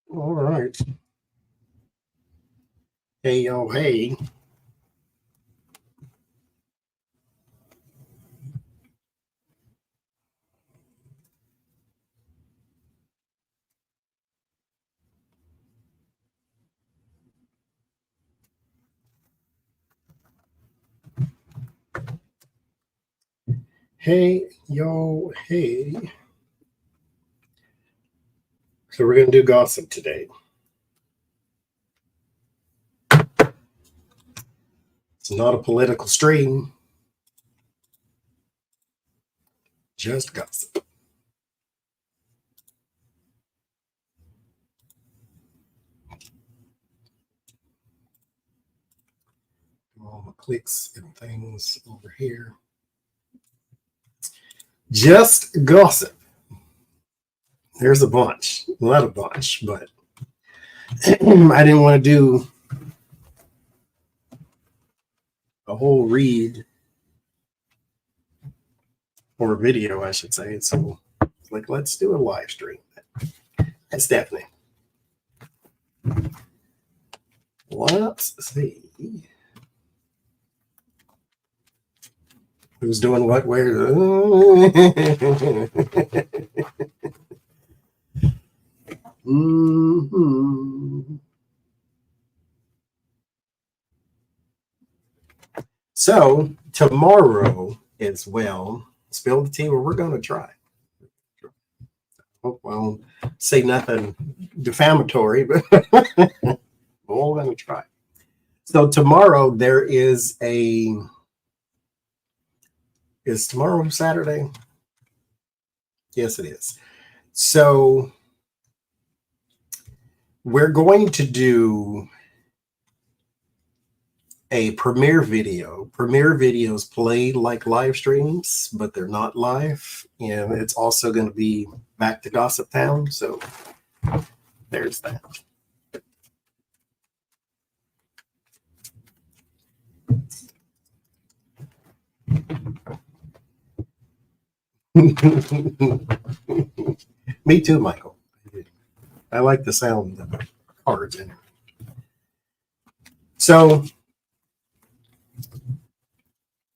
All right. Hey, yo, hey. Hey, yo, hey. So we're going to do gossip today. It's not a political stream, just gossip. All the clicks and things over here. Just gossip. There's a bunch, not a bunch, but I didn't want to do a whole read or video, I should say. So, like, let's do a live stream. That's Stephanie. Let's see who's doing what, where. Mm-hmm. So tomorrow as well, spill the tea. Well, we're going to try. Hope I won't say nothing defamatory, but we're all going to try. So tomorrow there is is tomorrow Saturday? Yes, it is. So we're going to do a premiere video. Premiere videos play like live streams, but they're not live. And it's also going to be back to Gossip Town. So there's that. Me too, Michael. I like the sound of the cards in it. So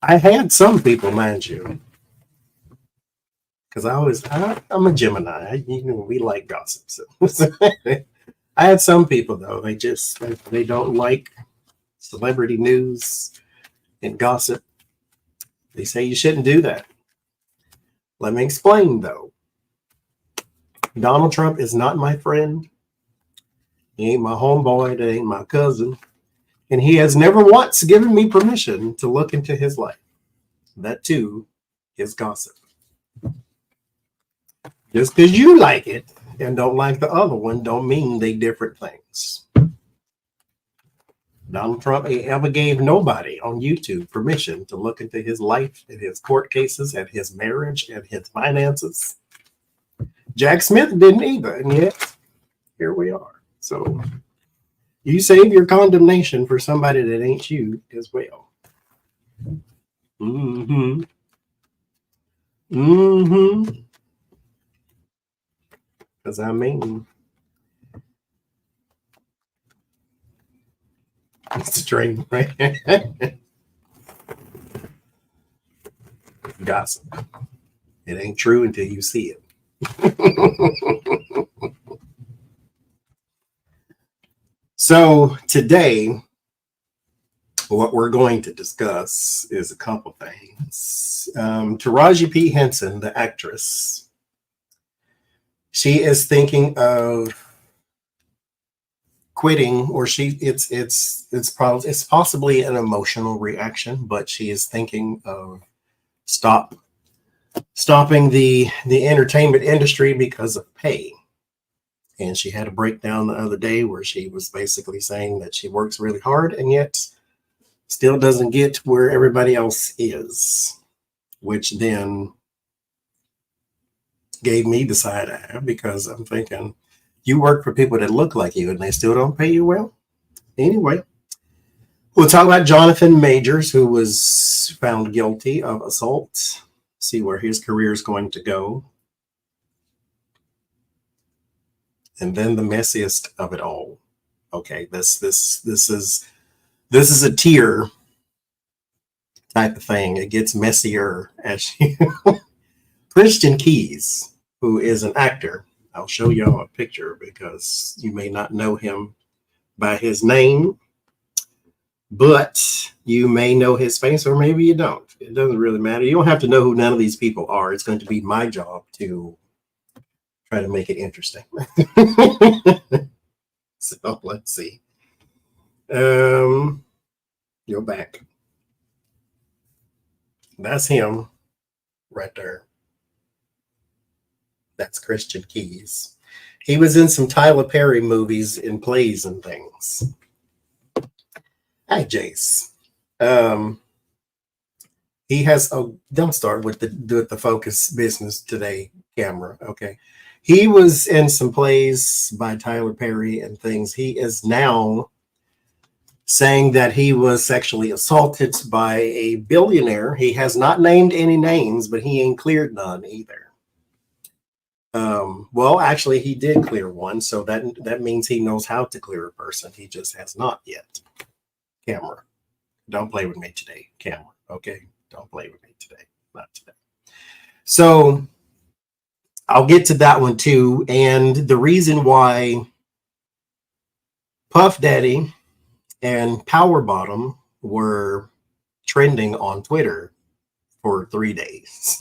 I had some people, mind you, because I'm a Gemini. We like gossip. So I had some people though. They don't like celebrity news and gossip. They say you shouldn't do that. Let me explain though. Donald Trump is not my friend. He ain't my homeboy. That ain't my cousin. And he has never once given me permission to look into his life. That too is gossip. Just because you like it and don't like the other one don't mean they different things. Donald Trump ain't ever gave nobody on YouTube permission to look into his life and his court cases and his marriage and his finances. Jack Smith didn't either, and yet here we are. So you save your condemnation for somebody that ain't you as well. Mm-hmm. Mm-hmm. Because I mean, it's a dream, right? Gossip. It ain't true until you see it. So today, what we're going to discuss is a couple things. Taraji P. Henson, the actress, she is thinking of quitting, or it's possibly an emotional reaction, but she is thinking of stopping the entertainment industry because of pay. And she had a breakdown the other day where she was basically saying that she works really hard and yet still doesn't get where everybody else is, which then gave me the side eye because I'm thinking, you work for people that look like you and they still don't pay you well. Anyway, we'll talk about Jonathan Majors, who was found guilty of assault. See where his career is going to go. and then the messiest of it all. Okay, this is a tier type of thing. It gets messier as you. Christian Keys, who is an actor. I'll show y'all a picture because you may not know him by his name, but you may know his face, or maybe you don't. It doesn't really matter. You don't have to know who none of these people are. It's going to be my job to try to make it interesting. So let's see. Go back. That's him right there. That's Christian Keys. He was in some Tyler Perry movies and plays and things. Hi, Jace. He has. Oh, don't start with the focus business today camera. Okay. He was in some plays by Tyler Perry and things. He is now saying that he was sexually assaulted by a billionaire. He has not named any names, but he ain't cleared none either. Well, actually, he did clear one, so that means he knows how to clear a person. He just has not yet. Camera, don't play with me today. Camera, okay? Don't play with me today. Not today. So I'll get to that one too. And the reason why Puff Daddy and Power Bottom were trending on Twitter for 3 days.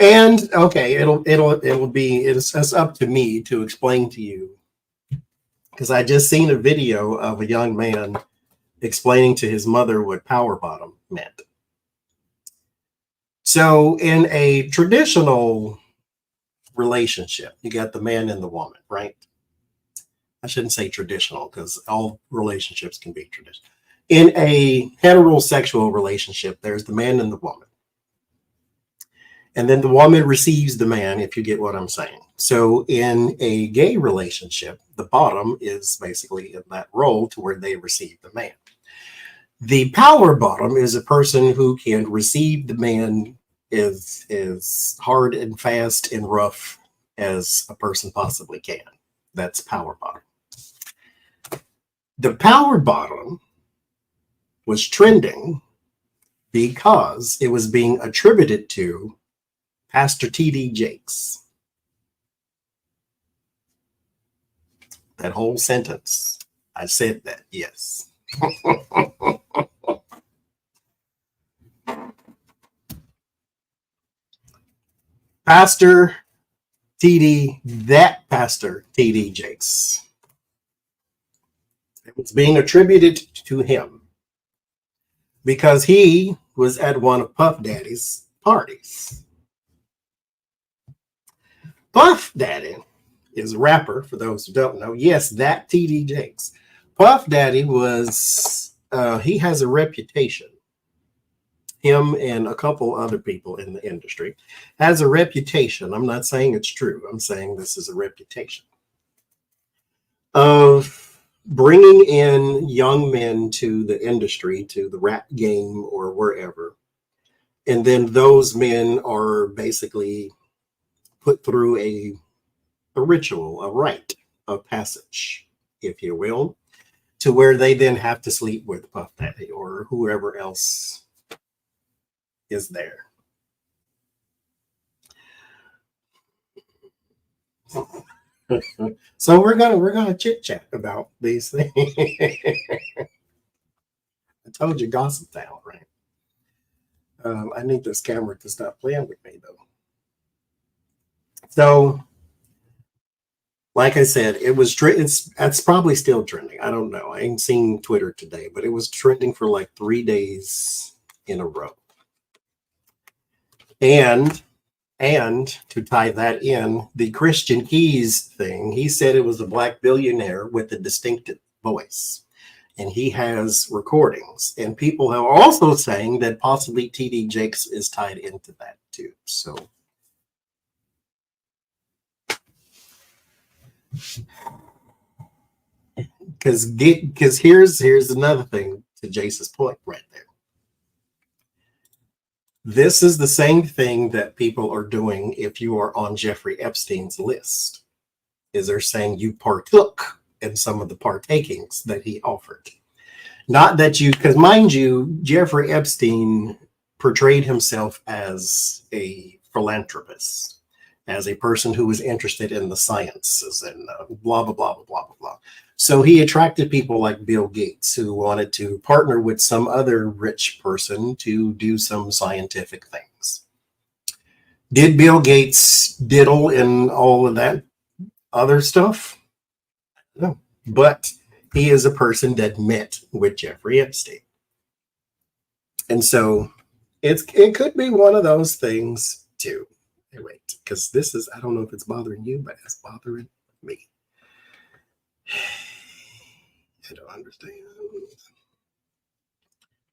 And okay, it's up to me to explain to you, because I just seen a video of a young man explaining to his mother what Power Bottom meant. So in a traditional relationship, you got the man and the woman, right? I shouldn't say traditional because all relationships can be traditional. In a heterosexual relationship, there's the man and the woman. And then the woman receives the man, if you get what I'm saying. So in a gay relationship, the bottom is basically in that role to where they receive the man. The power bottom is a person who can receive the man as hard and fast and rough as a person possibly can. That's power bottom. The power bottom was trending because it was being attributed to Pastor T.D. Jakes. That whole sentence. I said that, yes. Pastor T.D., that Pastor T.D. Jakes. It was being attributed to him because he was at one of Puff Daddy's parties. Puff Daddy is a rapper, for those who don't know. Yes, that T.D. Jakes. Puff Daddy was, he has a reputation. Him and a couple other people in the industry has a reputation. I'm not saying it's true. I'm saying this is a reputation of bringing in young men to the industry, to the rap game or wherever. And then those men are basically put through a ritual, a rite of passage, if you will, to where they then have to sleep with Puff Daddy or whoever else is there. So we're gonna chit chat about these things. I told you, Gossip Town, right? I need this camera to stop playing with me, though. So, like I said, it was it's probably still trending. I don't know. I ain't seen Twitter today, but it was trending for like 3 days in a row. And to tie that in, the Christian Keys thing, he said it was a black billionaire with a distinctive voice. And he has recordings. And people are also saying that possibly T.D. Jakes is tied into that too. So because here's another thing to Jace's point right there. This is the same thing that people are doing if you are on Jeffrey Epstein's list, is they're saying you partook in some of the partakings that he offered. Not that you, because mind you, Jeffrey Epstein portrayed himself as a philanthropist, as a person who was interested in the sciences and blah, blah, blah, blah, blah, blah, blah. So he attracted people like Bill Gates, who wanted to partner with some other rich person to do some scientific things. Did Bill Gates diddle in all of that other stuff? No. But he is a person that met with Jeffrey Epstein. And so it could be one of those things too. Hey, wait, because this is, I don't know if it's bothering you, but it's bothering me. I don't understand.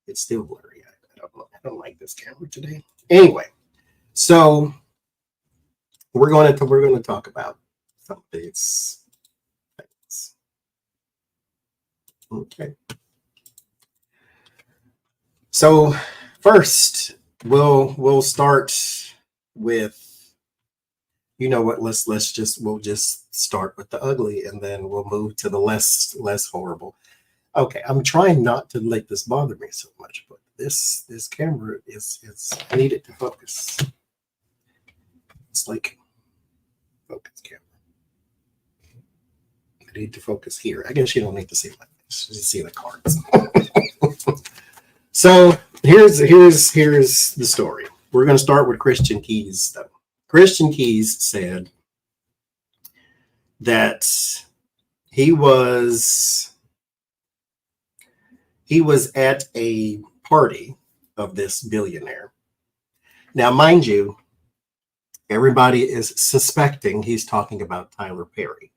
It's still blurry. I don't like this camera today. Anyway, so we're going to talk about some of these things. Okay. So first, we'll start with, you know what, we'll just start with the ugly, and then we'll move to the less horrible. Okay, I'm trying not to let this bother me so much, but this camera is I need it to focus. It's like focus camera. I need to focus here. I guess you don't need to see my face. Just see the cards. So here's the story. We're going to start with Christian Keys, though. Christian Keys said that he was at a party of this billionaire. Now, mind you, everybody is suspecting he's talking about Tyler Perry.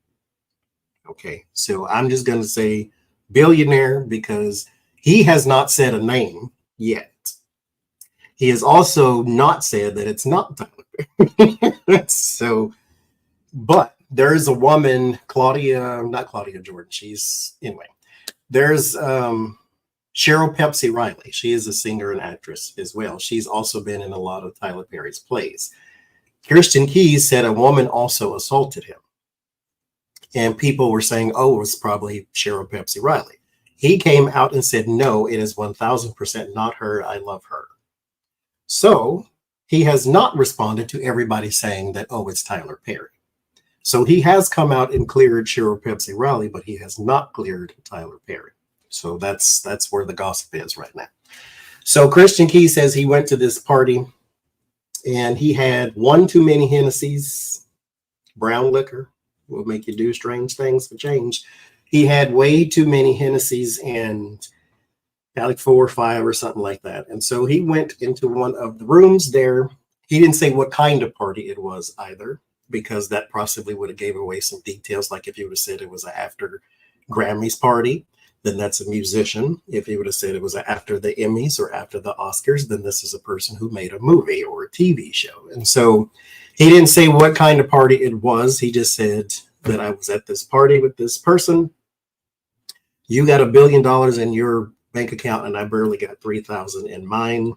Okay, so I'm just going to say billionaire because he has not said a name yet. He has also not said that it's not Tyler Perry. So, but there is a woman, not Claudia Jordan. Anyway, there's Cheryl Pepsi Riley. She is a singer and actress as well. She's also been in a lot of Tyler Perry's plays. Christian Keys said a woman also assaulted him. And people were saying, oh, it was probably Cheryl Pepsi Riley. He came out and said, no, it is 1000% not her. I love her. So he has not responded to everybody saying that, oh, it's Tyler Perry. So he has come out and cleared Cheryl Pepsi Riley, but he has not cleared Tyler Perry. So that's where the gossip is right now. So Christian Key says he went to this party and he had one too many Hennessy's. Brown liquor will make you do strange things for change. He had way too many Hennessy's and like 4 or 5 or something like that. And so he went into one of the rooms there. He didn't say what kind of party it was either, because that possibly would have gave away some details. Like if he would have said it was an after Grammys party, then that's a musician. If he would have said it was after the Emmys or after the Oscars, then this is a person who made a movie or a TV show. And so he didn't say what kind of party it was. He just said that I was at this party with this person. You got $1 billion in your bank account and I barely got 3,000 in mine.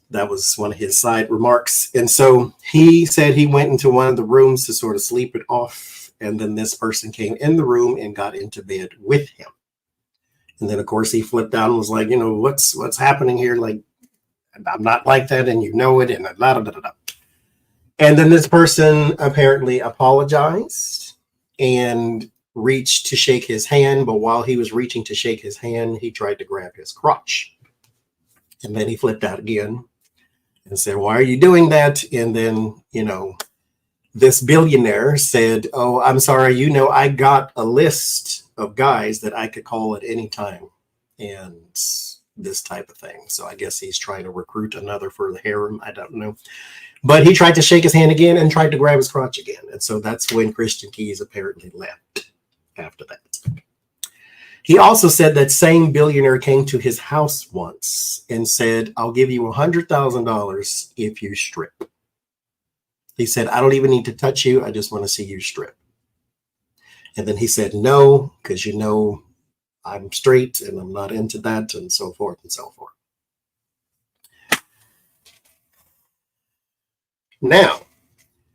That was one of his side remarks. And so he said he went into one of the rooms to sort of sleep it off. And then this person came in the room and got into bed with him. And then, of course, he flipped out and was like, you know, what's happening here? Like, I'm not like that. And you know it. And blah, blah, blah, blah. And then this person apparently apologized and reached to shake his hand. But while he was reaching to shake his hand, he tried to grab his crotch. And then he flipped out again and said, why are you doing that? And then, you know, this billionaire said, oh, I'm sorry. You know, I got a list of guys that I could call at any time and this type of thing. So I guess he's trying to recruit another for the harem. I don't know. But he tried to shake his hand again and tried to grab his crotch again. And so that's when Christian Keys apparently left after that. He also said that same billionaire came to his house once and said, I'll give you $100,000 if you strip. He said, I don't even need to touch you. I just want to see you strip. And then he said, no, because you know, I'm straight and I'm not into that and so forth and so forth. Now,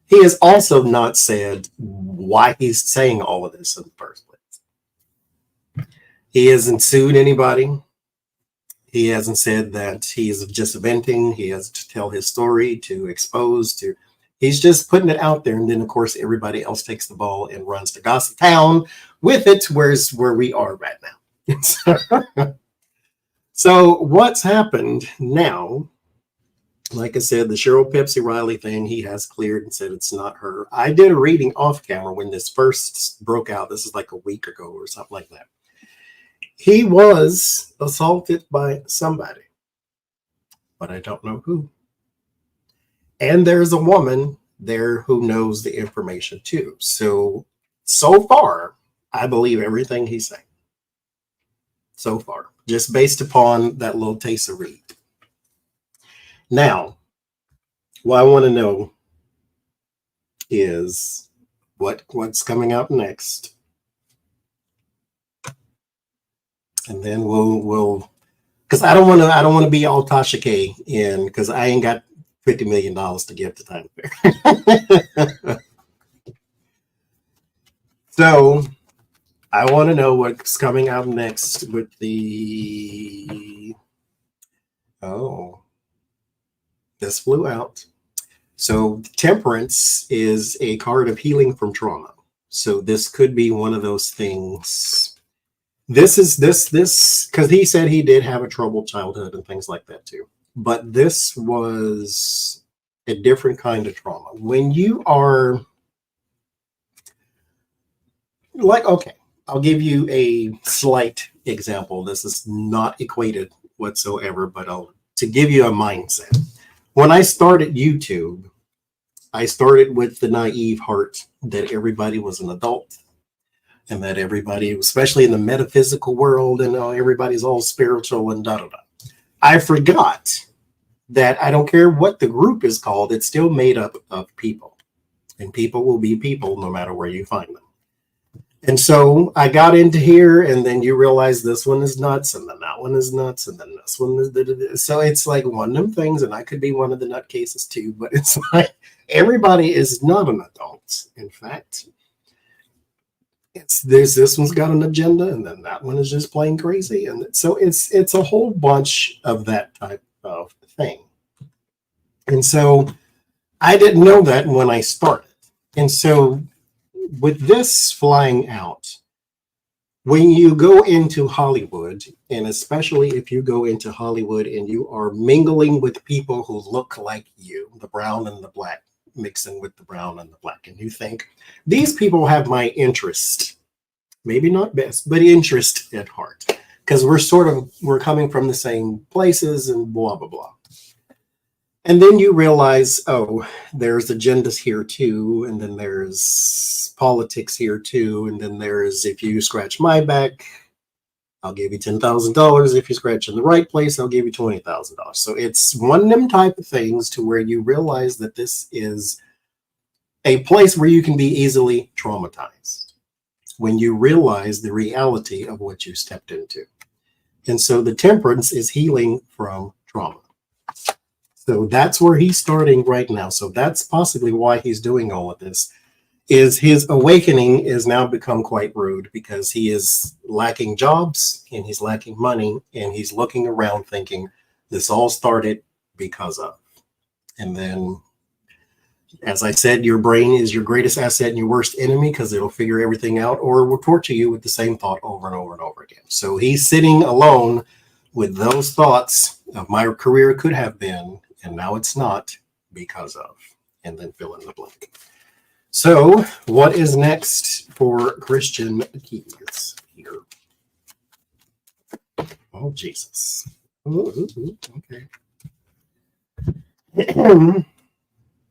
he has also not said why he's saying all of this in the first place. He hasn't sued anybody. He hasn't said that he's just venting. He has to tell his story, to expose, to. He's just putting it out there. And then, of course, everybody else takes the ball and runs to Gossip Town with it, where's where we are right now. So what's happened now? Like I said, the Cheryl Pepsi Riley thing, he has cleared and said it's not her. I did a reading off camera when this first broke out. This is like a week ago or something like that. He was assaulted by somebody, but I don't know who. And there's a woman there who knows the information too. So far, I believe everything he's saying. So far, just based upon that little taste of read. Now, what I want to know is what's coming out next. And then we'll because I don't want to be all Tasha K in, because I ain't got $50 million to give to Time Fair. So I want to know what's coming out next with the this flew out. So Temperance is a card of healing from trauma. So this could be one of those things. This because he said he did have a troubled childhood and things like that too. But this was a different kind of trauma. When you are like, okay, I'll give you a slight example. This is not equated whatsoever, but to give you a mindset. When I started YouTube, I started with the naive heart that everybody was an adult, and that everybody, especially in the metaphysical world, and everybody's all spiritual and da da da. I forgot that I don't care what the group is called, it's still made up of people, and people will be people no matter where you find them. And so I got into here, and then you realize this one is nuts, and then that one is nuts, and then this one is. So it's like one of them things, and I could be one of the nutcases too, but it's like everybody is not an adult. In fact, this one's got an agenda, and then that one is just plain crazy. And so it's a whole bunch of that type of thing. And so I didn't know that when I started. And so with this flying out, when you go into Hollywood, and especially if you go into Hollywood and you are mingling with people who look like you, the brown and the black, mixing with the brown and the black, and you think, these people have my interest, maybe not best, but interest at heart, because we're coming from the same places and blah, blah, blah. And then you realize, oh, there's agendas here too, and then there's politics here too, and then there's, if you scratch my back, I'll give you $10,000. If you scratch in the right place, I'll give you $20,000. So it's one of them type of things to where you realize that this is a place where you can be easily traumatized when you realize the reality of what you stepped into. And so the Temperance is healing from trauma. So that's where he's starting right now. So that's possibly why he's doing all of this, is his awakening is now become quite rude, because he is lacking jobs and he's lacking money, and he's looking around thinking this all started because of. And then, as I said, your brain is your greatest asset and your worst enemy, because it'll figure everything out, or it will torture you with the same thought over and over and over again. So he's sitting alone with those thoughts of my career could have been, and now it's not because of, and then fill in the blank. So what is next for Christian Keys here? Oh, Jesus. Okay.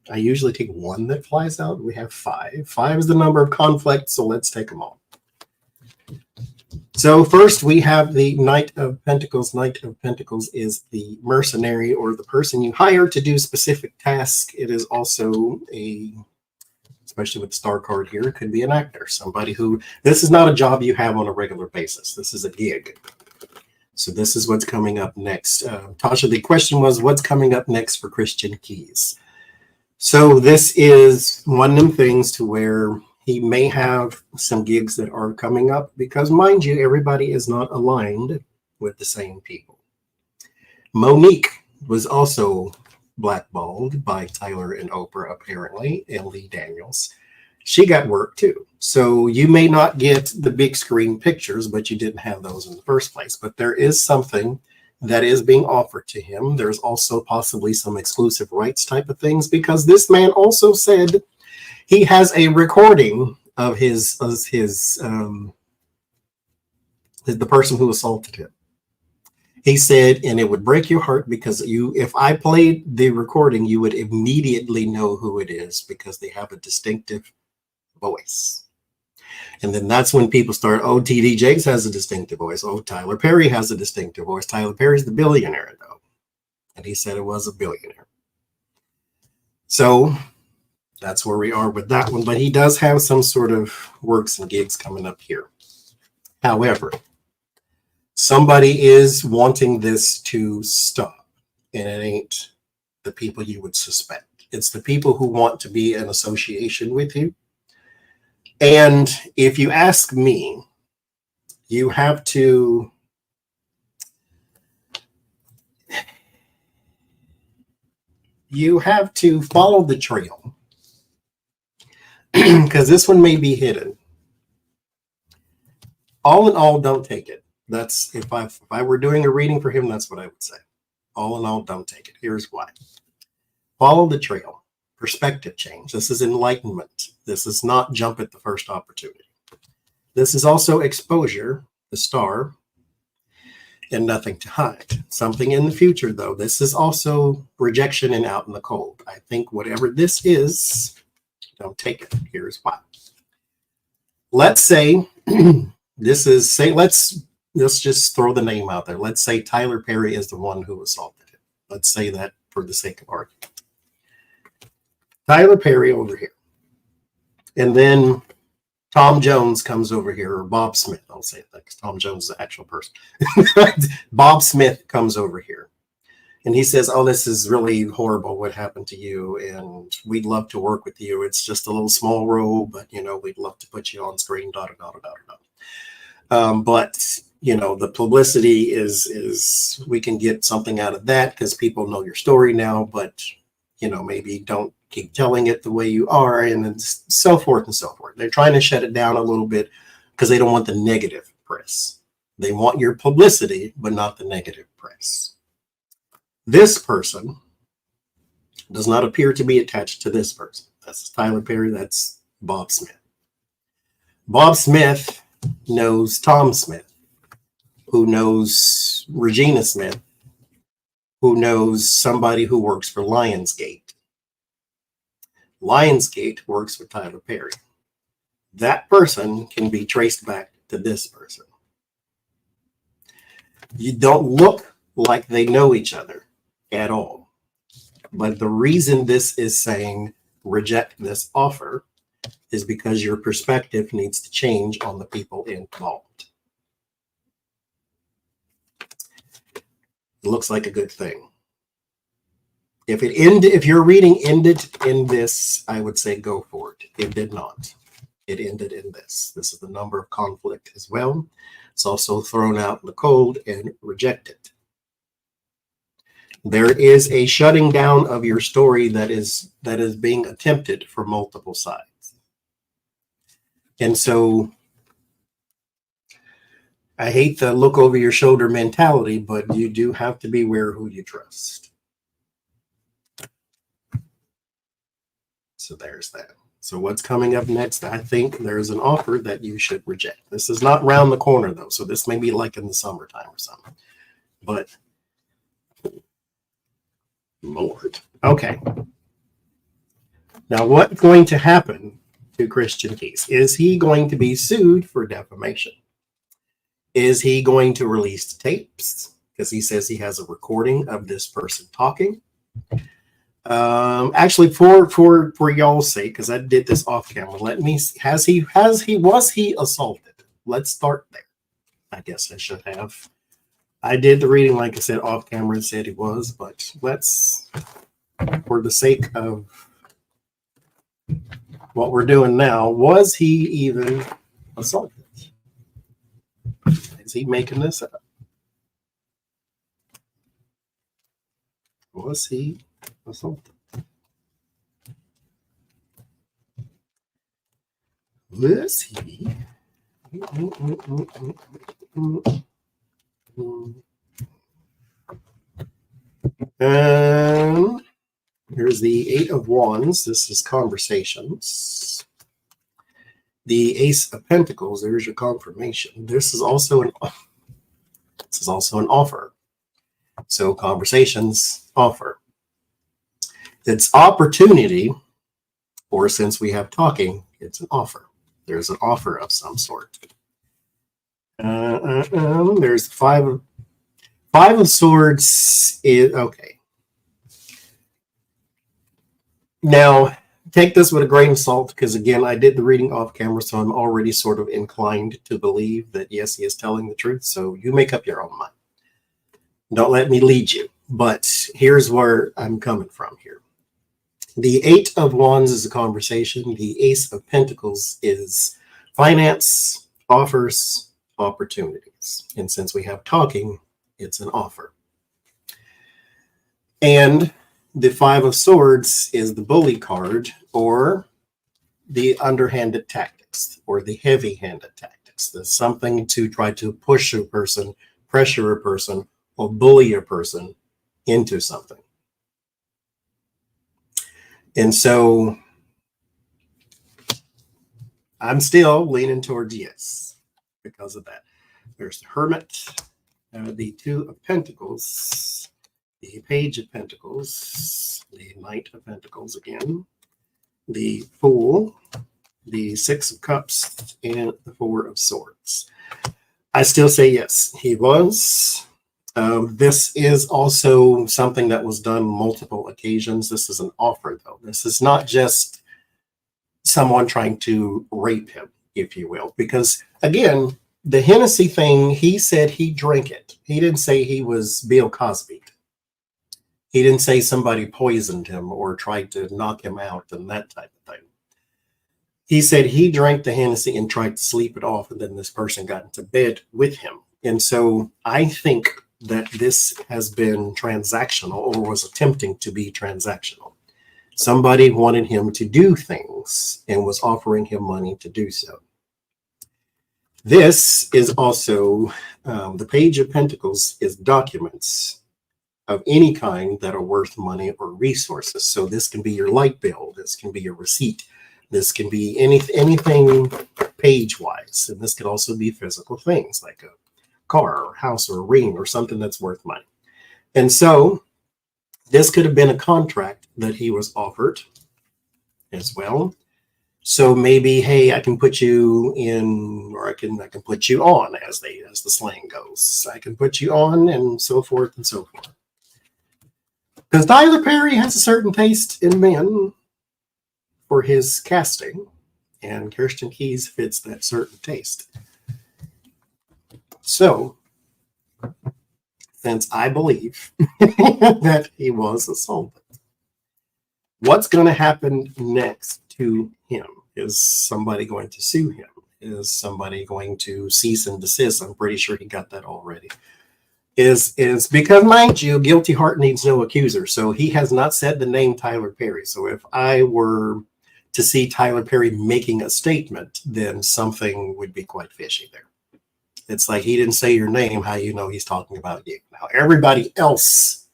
I usually take one that flies out. We have 5. 5 is the number of conflicts, so let's take them all. So first we have the Knight of Pentacles. Knight of Pentacles is the mercenary, or the person you hire to do specific tasks. It is also especially with the star card here, it could be an actor, somebody who, this is not a job you have on a regular basis. This is a gig. So this is what's coming up next. Tasha, the question was, what's coming up next for Christian Keys? So this is one of them things to where he may have some gigs that are coming up because, mind you, everybody is not aligned with the same people. Monique was also blackballed by Tyler and Oprah, apparently, and Lee Daniels. She got work too. So you may not get the big screen pictures, but you didn't have those in the first place. But there is something that is being offered to him. There's also possibly some exclusive rights type of things, because this man also said he has a recording of the person who assaulted him. He said, and it would break your heart because if I played the recording, you would immediately know who it is because they have a distinctive voice. And then that's when people start, oh, TD Jakes has a distinctive voice. Oh, Tyler Perry has a distinctive voice. Tyler Perry's the billionaire, though. And he said it was a billionaire. So that's where we are with that one. But he does have some sort of works and gigs coming up here. However, somebody is wanting this to stop. And it ain't the people you would suspect. It's the people who want to be in association with you. And if you ask me, you have to follow the trail because this one may be hidden. All in all, don't take it. That's if I were doing a reading for him, that's what I would say. All in all, don't take it. Here's why. Follow the trail. Perspective change. This is enlightenment. This is not jump at the first opportunity. This is also exposure, the star, and nothing to hide. Something in the future, though. This is also rejection and out in the cold. I think whatever this is, don't take it. Here's why. Let's say let's just throw the name out there. Let's say Tyler Perry is the one who assaulted him. Let's say that for the sake of argument. Tyler Perry over here. And then Tom Jones comes over here, or Bob Smith. I'll say that because Tom Jones is the actual person. Bob Smith comes over here. And he says, oh, this is really horrible what happened to you. And we'd love to work with you. It's just a little small role, but, we'd love to put you on screen, But, the publicity is we can get something out of that because people know your story now, but, maybe don't keep telling it the way you are, and so forth and so forth. They're trying to shut it down a little bit because they don't want the negative press. They want your publicity, but not the negative press. This person does not appear to be attached to this person. That's Tyler Perry. That's Bob Smith. Bob Smith knows Tom Smith, who knows Regina Smith, who knows somebody who works for Lionsgate. Lionsgate works with Tyler Perry. That person can be traced back to this person. You don't look like they know each other at all. But the reason this is saying reject this offer is because your perspective needs to change on the people involved. It looks like a good thing. If your reading ended in this, I would say go for it. It did not. It ended in this. This is the number of conflict as well. It's also thrown out in the cold and rejected. There is a shutting down of your story that is being attempted for multiple sides. And so I hate the look over your shoulder mentality, but you do have to be aware who you trust. So there's that. So what's coming up next? I think there's an offer that you should reject. This is not round the corner, though. So this may be like in the summertime or something. But, Lord. Okay. Now, what's going to happen to Christian Case? Is he going to be sued for defamation? Is he going to release tapes? Because he says he has a recording of this person talking. Actually, for y'all's sake, because I did this off camera, let me see. Was he assaulted? Let's start there. I guess I should have. I did the reading, like I said, off camera and said he was, but let's, for the sake of what we're doing now, was he even assaulted? Is he making this up? Was he assaulted? Was he? And here's the Eight of Wands. This is conversations. The Ace of Pentacles. There's your confirmation. This is also an offer. So conversations, offer. It's opportunity, or since we have talking, it's an offer. There's an offer of some sort. There's Five of Swords. Okay. Now, take this with a grain of salt, because again, I did the reading off camera, so I'm already sort of inclined to believe that yes, he is telling the truth. So you make up your own mind. Don't let me lead you. But here's where I'm coming from here. The Eight of Wands is a conversation. The Ace of Pentacles is finance, offers, opportunities. And since we have talking, it's an offer. And the Five of Swords is the bully card, or the underhanded tactics, or the heavy-handed tactics. There's something to try to push a person, pressure a person, or bully a person into something. And so I'm still leaning towards yes because of that. There's the Hermit, the Two of Pentacles, the Page of Pentacles, the Knight of Pentacles again, the Fool, the Six of Cups, and the Four of Swords. I still say yes, he was. This is also something that was done multiple occasions. This is an offer, though. This is not just someone trying to rape him, if you will. Because, again, the Hennessy thing, he said he drank it. He didn't say he was Bill Cosby. He didn't say somebody poisoned him or tried to knock him out and that type of thing. He said he drank the Hennessy and tried to sleep it off, and then this person got into bed with him. And so I think that this has been transactional, or was attempting to be transactional. Somebody wanted him to do things and was offering him money to do so. This is also the Page of Pentacles is documents of any kind that are worth money or resources. So this can be your light bill. This can be your receipt. This can be anything page-wise. And this could also be physical things like a car or house or a ring or something that's worth money. And so this could have been a contract that he was offered as well. So maybe, hey, I can put you in, or I can put you on, as the slang goes. I can put you on, and so forth and so forth. Because Tyler Perry has a certain taste in men for his casting, and Kirsten Keys fits that certain taste. So, since I believe that he was assaulted, what's going to happen next to him? Is somebody going to sue him? Is somebody going to cease and desist? I'm pretty sure he got that already. Is because, mind you, guilty heart needs no accuser. So he has not said the name Tyler Perry. So if I were to see Tyler Perry making a statement, then something would be quite fishy there. It's like he didn't say your name. How you know he's talking about you? Now everybody else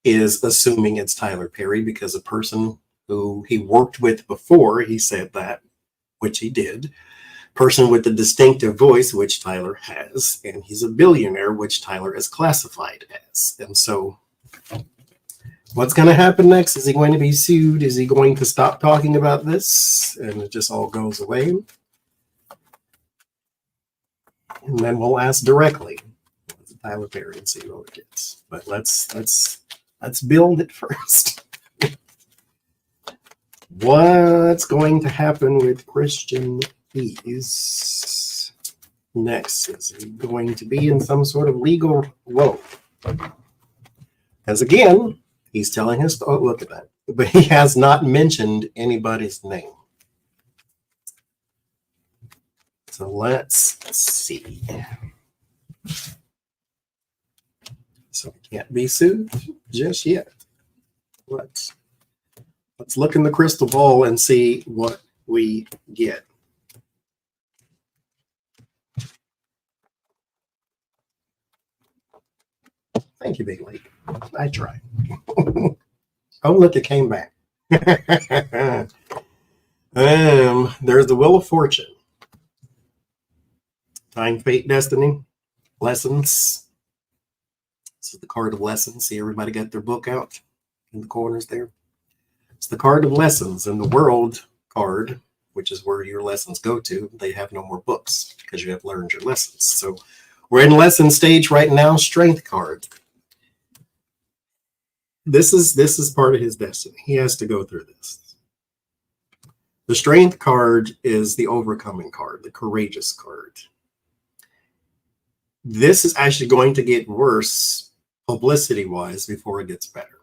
is assuming it's Tyler Perry because a person who he worked with before, he said that, which he did. Person with the distinctive voice, which Tyler has, and he's a billionaire, which Tyler is classified as. And so what's going to happen next? Is he going to be sued? Is he going to stop talking about this and it just all goes away? And then we'll ask directly Tyler Perry and see what it gets. But let's build it first. What's going to happen with Christian Keys next? Is he going to be in some sort of legal woe? Because again, he's telling us, oh, look at that. but he has not mentioned anybody's name. So let's see. So he can't be sued just yet. Let's look in the crystal ball and see what we get. Thank you, Big League. I tried. Oh, look, it came back. There's the Wheel of Fortune. Time, Fate, Destiny. Lessons. This is the card of lessons. See, everybody got their book out in the corners there. It's the card of lessons. And the World card, which is where your lessons go to, they have no more books because you have learned your lessons. So we're in lesson stage right now. Strength card. This is part of his destiny. He has to go through this. The Strength card is the overcoming card, the courageous card. This is actually going to get worse publicity-wise before it gets better.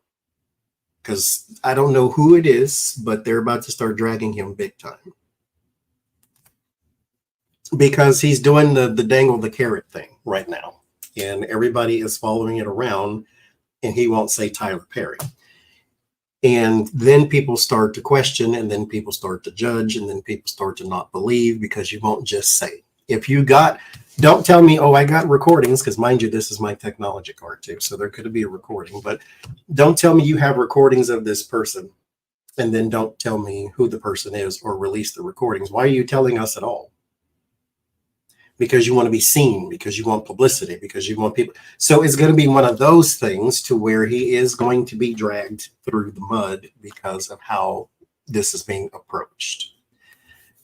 Because I don't know who it is, but they're about to start dragging him big time. Because he's doing the dangle the carrot thing right now. And everybody is following it around, and he won't say Tyler Perry. And then people start to question, and then people start to judge, and then people start to not believe because you won't just say. If you got, don't tell me, oh, I got recordings, because mind you, this is my technology card too, so there could be a recording, but don't tell me you have recordings of this person, and then don't tell me who the person is or release the recordings. Why are you telling us at all? Because you want to be seen, because you want publicity, because you want people. So it's going to be one of those things to where he is going to be dragged through the mud because of how this is being approached.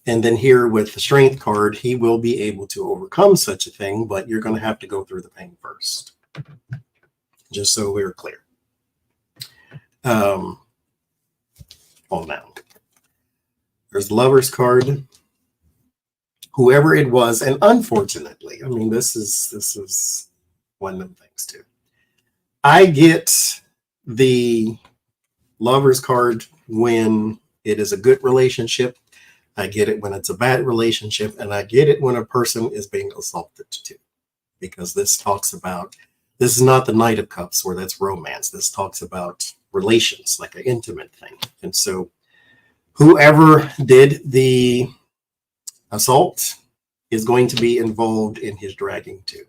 And then here with the Strength card, he will be able to overcome such a thing, but you're going to have to go through the pain first. Just so we're clear. On that. There's the Lover's card. Whoever it was, and unfortunately, I mean, this is one of them things too. I get the Lover's card when it is a good relationship. I get it when it's a bad relationship, and I get it when a person is being assaulted too, because this talks about, this is not the Knight of Cups where that's romance. This talks about relations, like an intimate thing. And so whoever did the assault is going to be involved in his dragging too,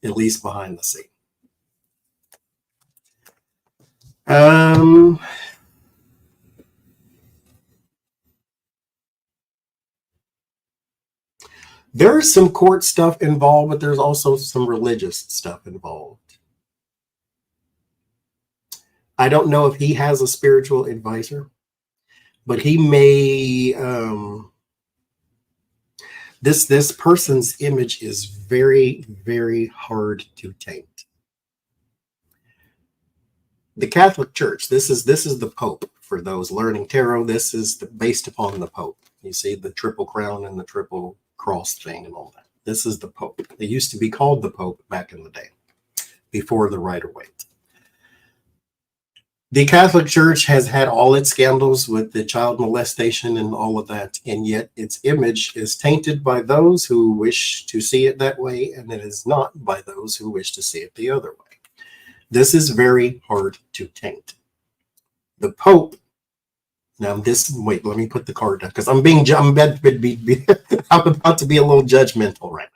at least behind the scene. There's some court stuff involved, but there's also some religious stuff involved. I don't know if he has a spiritual advisor, but he may, this person's image is very, very hard to taint. The Catholic Church, this is the Pope. For those learning tarot, this is based upon the Pope. You see the triple crown and the triple cross thing and all that. This is the Pope. They used to be called the Pope back in the day, before the Rider-Waite. The Catholic Church has had all its scandals with the child molestation and all of that, and yet its image is tainted by those who wish to see it that way, and it is not by those who wish to see it the other way. This is very hard to taint. The Pope, now this, wait, let me put the card down, because I'm about to be a little judgmental right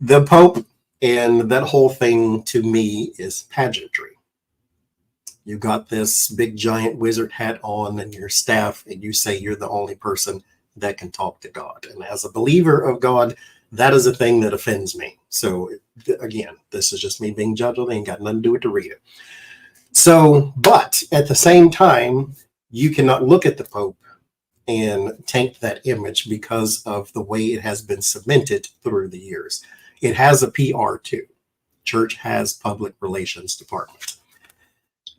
now. The Pope and that whole thing to me is pageantry. You got this big giant wizard hat on and your staff, and you say you're the only person that can talk to God. And as a believer of God, that is a thing that offends me. So again, this is just me being judgmental. It ain't got nothing to do with the reader. So, but at the same time, you cannot look at the Pope and taint that image because of the way it has been cemented through the years. It has a PR too. Church has public relations department.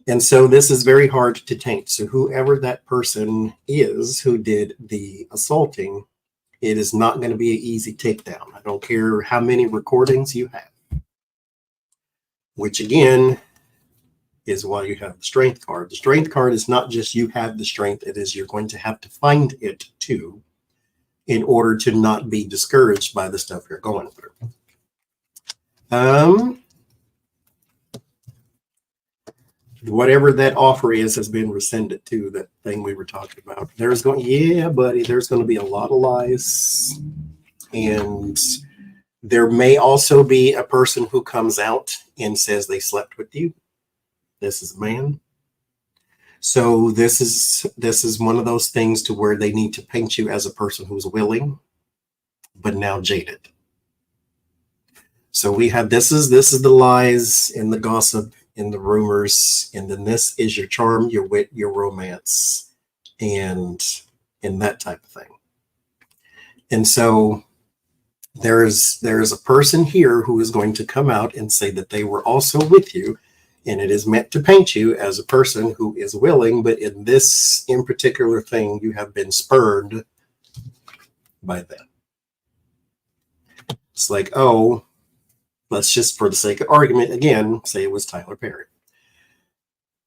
And so this is very hard to taint. So whoever that person is who did the assaulting, it is not going to be an easy takedown. I don't care how many recordings you have. Which again, is why you have the strength card. The strength card is not just you have the strength, it is you're going to have to find it too in order to not be discouraged by the stuff you're going through. Whatever that offer is has been rescinded too, that thing we were talking about. There's going to be a lot of lies. And there may also be a person who comes out and says they slept with you. This is a man. So this is one of those things to where they need to paint you as a person who's willing, but now jaded. So we have this is the lies and the gossip and the rumors, and then this is your charm, your wit, your romance, and that type of thing. And so there's a person here who is going to come out and say that they were also with you, and it is meant to paint you as a person who is willing, but in this in particular thing, you have been spurred by them. It's like, oh, let's just, for the sake of argument, again, say it was Tyler Perry.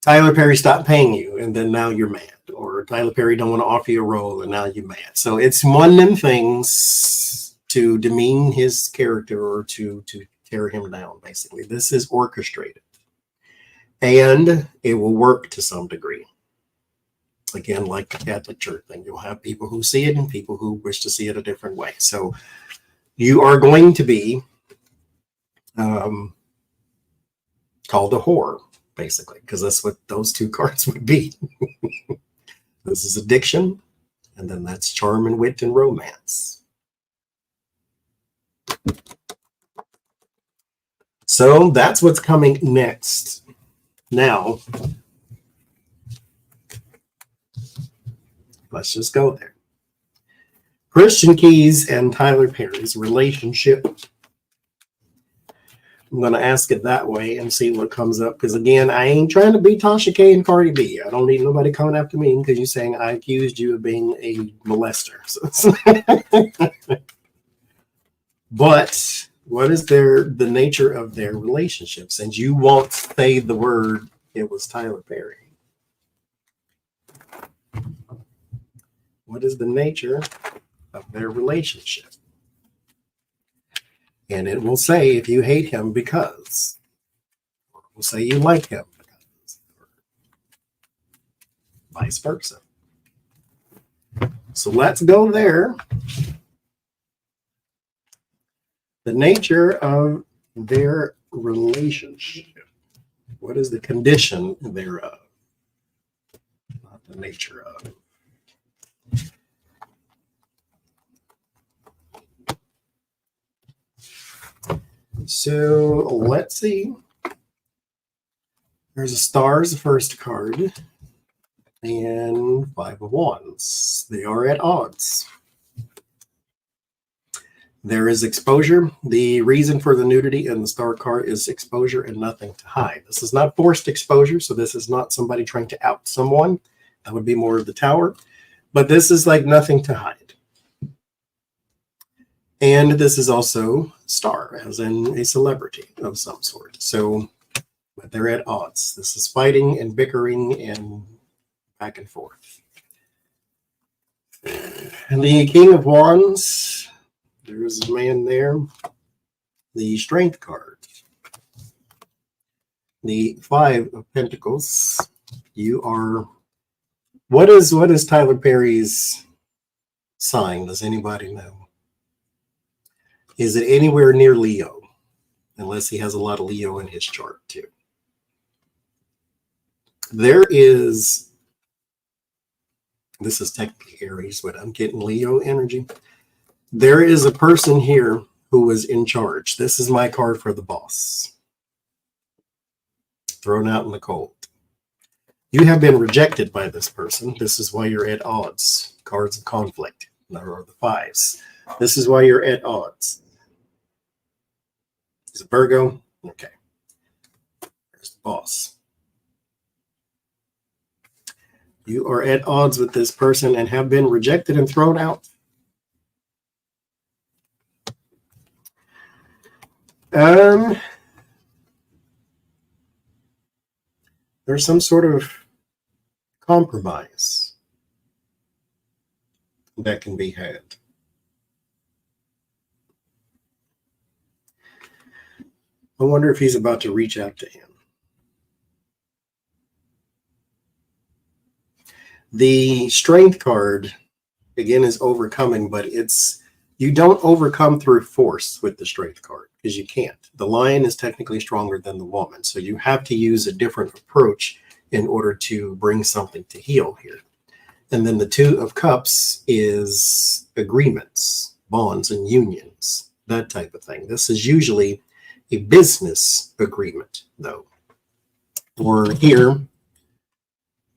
Tyler Perry stopped paying you, and then now you're mad. Or Tyler Perry don't want to offer you a role, and now you're mad. So it's one of them things to demean his character or to tear him down, basically. This is orchestrated. And it will work to some degree. Again, like the Catholic Church thing, you'll have people who see it and people who wish to see it a different way. So you are going to be called a whore, basically, because that's what those two cards would be. This is addiction, and then that's charm and wit and romance. So that's what's coming next. Now, let's just go there. Christian Keys and Tyler Perry's relationship. I'm going to ask it that way and see what comes up. Because again, I ain't trying to be Tasha K and Cardi B. I don't need nobody coming after me because you're saying I accused you of being a molester. So but what is the nature of their relationship? Since you won't say the word, it was Tyler Perry. What is the nature of their relationship? And it will say if you hate him because, or it will say you like him because, or vice versa. So let's go there. The nature of their relationship. What is the condition thereof? Not the nature of. So let's see. There's a star as the first card, and 5 of Wands. They are at odds. There is exposure. The reason for the nudity in the star card is exposure and nothing to hide. This is not forced exposure, so this is not somebody trying to out someone. That would be more of the Tower. But this is like nothing to hide. And this is also star, as in a celebrity of some sort. So, but they're at odds. This is fighting and bickering and back and forth. And the King of Wands, there's a man there. The Strength card. The 5 of Pentacles. You are... What is Tyler Perry's sign? Does anybody know? Is it anywhere near Leo? Unless he has a lot of Leo in his chart too. There is... This is technically Aries, but I'm getting Leo energy. There is a person here who is in charge. This is my card for the boss. Thrown out in the cold. You have been rejected by this person. This is why you're at odds. Cards of conflict. Or the 5s. This is why you're at odds. Is it Virgo? Okay. There's the boss. You are at odds with this person and have been rejected and thrown out. there's some sort of compromise that can be had. I wonder if he's about to reach out to him. The strength card, again, is overcoming, but you don't overcome through force with the strength card because you can't. The lion is technically stronger than the woman, so you have to use a different approach in order to bring something to heal here. And then the Two of Cups is agreements, bonds, and unions, that type of thing. This is usually a business agreement, though. Or here,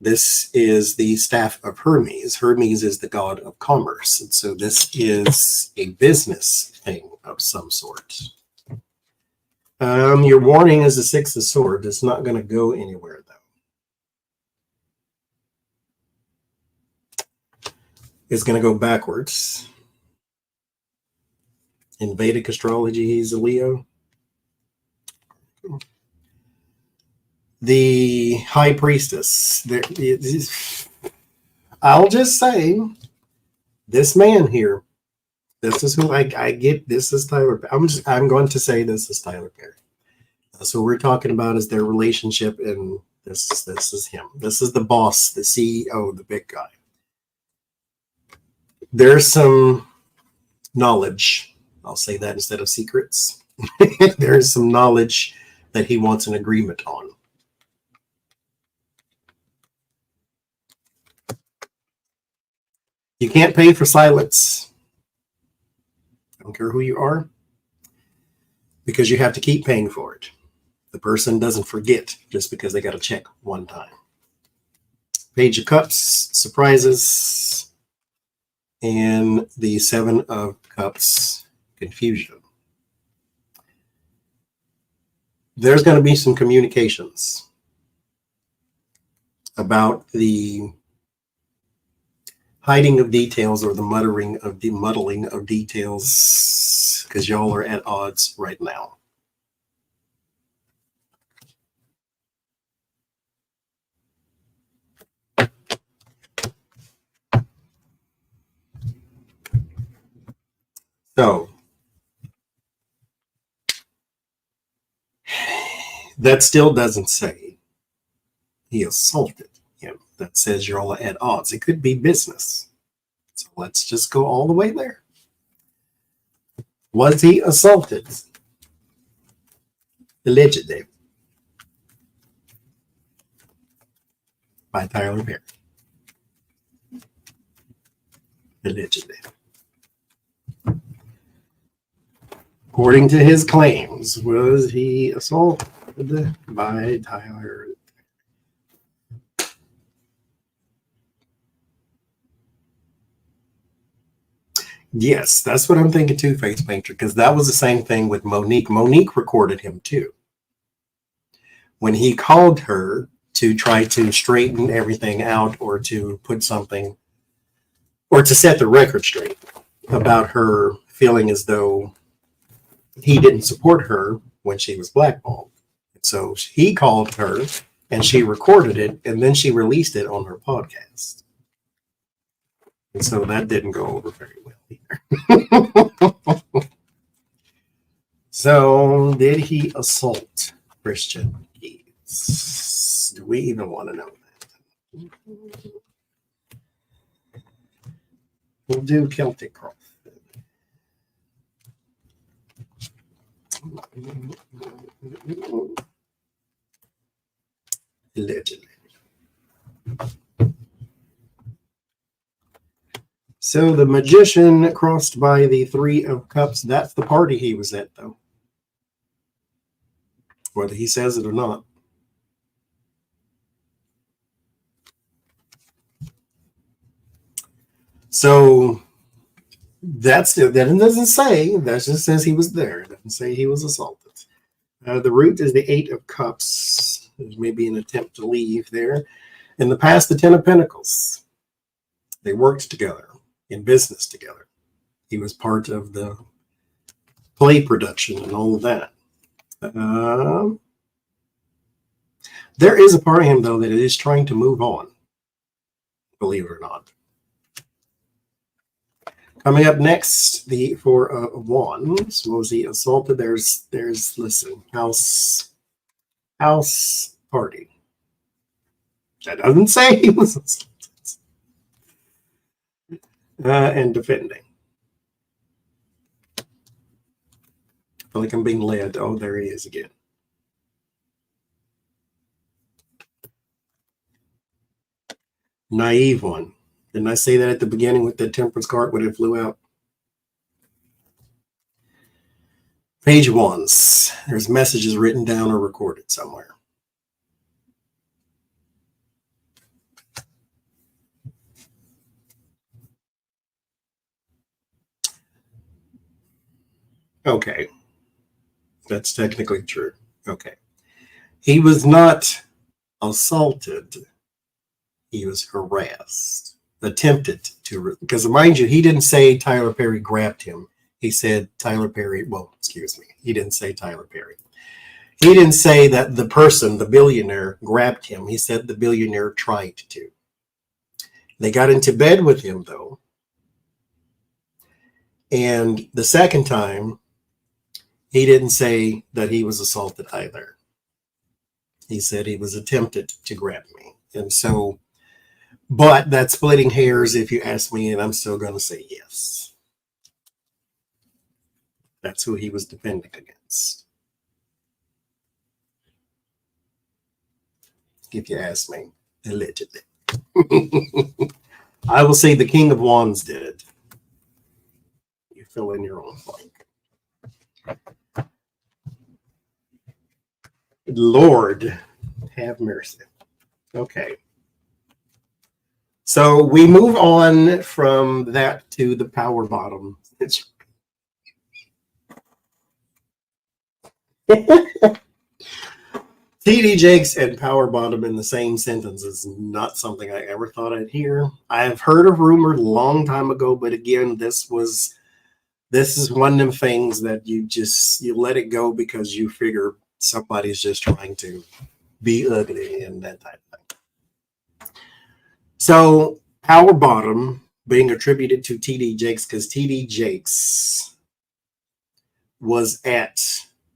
this is the staff of Hermes. Hermes is the god of commerce. And so this is a business thing of some sort. Your warning is the Six of Swords. It's not going to go anywhere, though. It's going to go backwards. In Vedic astrology, he's a Leo. The High Priestess. I'll just say, this man here, this is who I get. This is Tyler. I'm going to say this is Tyler Perry. So we're talking about is their relationship, and this is him. This is the boss, the CEO, the big guy. There's some knowledge. I'll say that instead of secrets. There's some knowledge that he wants an agreement on. You can't pay for silence. I don't care who you are, because you have to keep paying for it. The person doesn't forget just because they got a check one time. Page of Cups, surprises, and the Seven of Cups, confusion. There's going to be some communications about the hiding of details or the muddling of details, because y'all are at odds right now. So that still doesn't say he assaulted him. That says you're all at odds. It could be business. So let's just go all the way there. Was he assaulted? Allegedly. By Tyler Perry. Allegedly. According to his claims, was he assaulted by Tyler? Yes, that's what I'm thinking too, Face Painter, because that was the same thing with Monique. Monique recorded him too. When he called her to try to straighten everything out or to put something, or to set the record straight about her feeling as though he didn't support her when she was blackballed. So he called her and she recorded it, and then she released it on her podcast. And so that didn't go over very well either. So did he assault Christian Keys? Do we even want to know that? We'll do Celtic Cross. Allegedly. So the magician crossed by the Three of Cups. That's the party he was at, though. Whether he says it or not. So that doesn't say. That just says he was there. It doesn't say he was assaulted. The root is the Eight of Cups. There's maybe an attempt to leave there. In the past, the Ten of Pentacles. They worked together in business together. He was part of the play production and all of that. There is a part of him, though, that is trying to move on, believe it or not. Coming up next, the Four of Wands. Was he assaulted? There's listen, house party. That doesn't say he was assaulted. And defending. I feel like I'm being led. Oh, there he is again. Naive one. Didn't I say that at the beginning with the temperance card when it flew out? Page of Wands. There's messages written down or recorded somewhere. Okay. That's technically true. Okay. He was not assaulted. He was harassed. Attempted to, because mind you, he didn't say Tyler Perry grabbed him. He said Tyler Perry, well, excuse me. He didn't say Tyler Perry. He didn't say that the person, the billionaire, grabbed him. He said the billionaire tried to. They got into bed with him, though. And the second time, he didn't say that he was assaulted either. He said he was attempted to grab me. And so, but that's splitting hairs if you ask me, and I'm still going to say yes. That's who he was defending against. If you ask me, allegedly. I will say the King of Wands did it. You fill in your own blank. Lord, have mercy. Okay. So we move on from that to the power bottom. TD Jakes and power bottom in the same sentence is not something I ever thought I'd hear. I've heard a rumor a long time ago, but again, this is one of them things that you let it go because you figure somebody's just trying to be ugly and that type of thing. So power bottom being attributed to TD Jakes because TD Jakes was at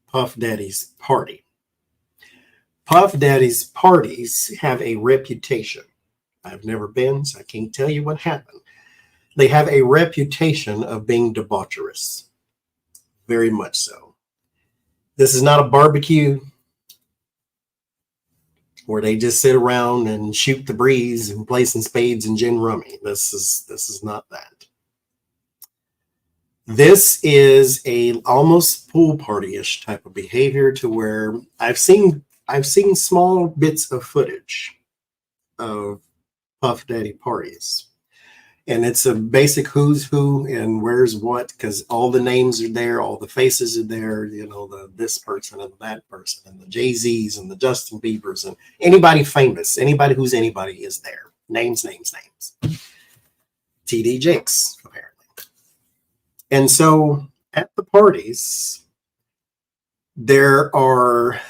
Puff Daddy's party. Puff Daddy's parties have a reputation. I've never been, so I can't tell you what happened. They have a reputation of being debaucherous. Very much so. This is not a barbecue where they just sit around and shoot the breeze and play some spades and gin rummy. This is not that. This is a almost pool party-ish type of behavior to where I've seen small bits of footage of Puff Daddy parties. And it's a basic who's who and where's what, because all the names are there, all the faces are there, this person and that person, and the Jay-Z's and the Justin Biebers, and anybody famous, anybody who's anybody is there. Names. TD Jakes, apparently. And so at the parties, there are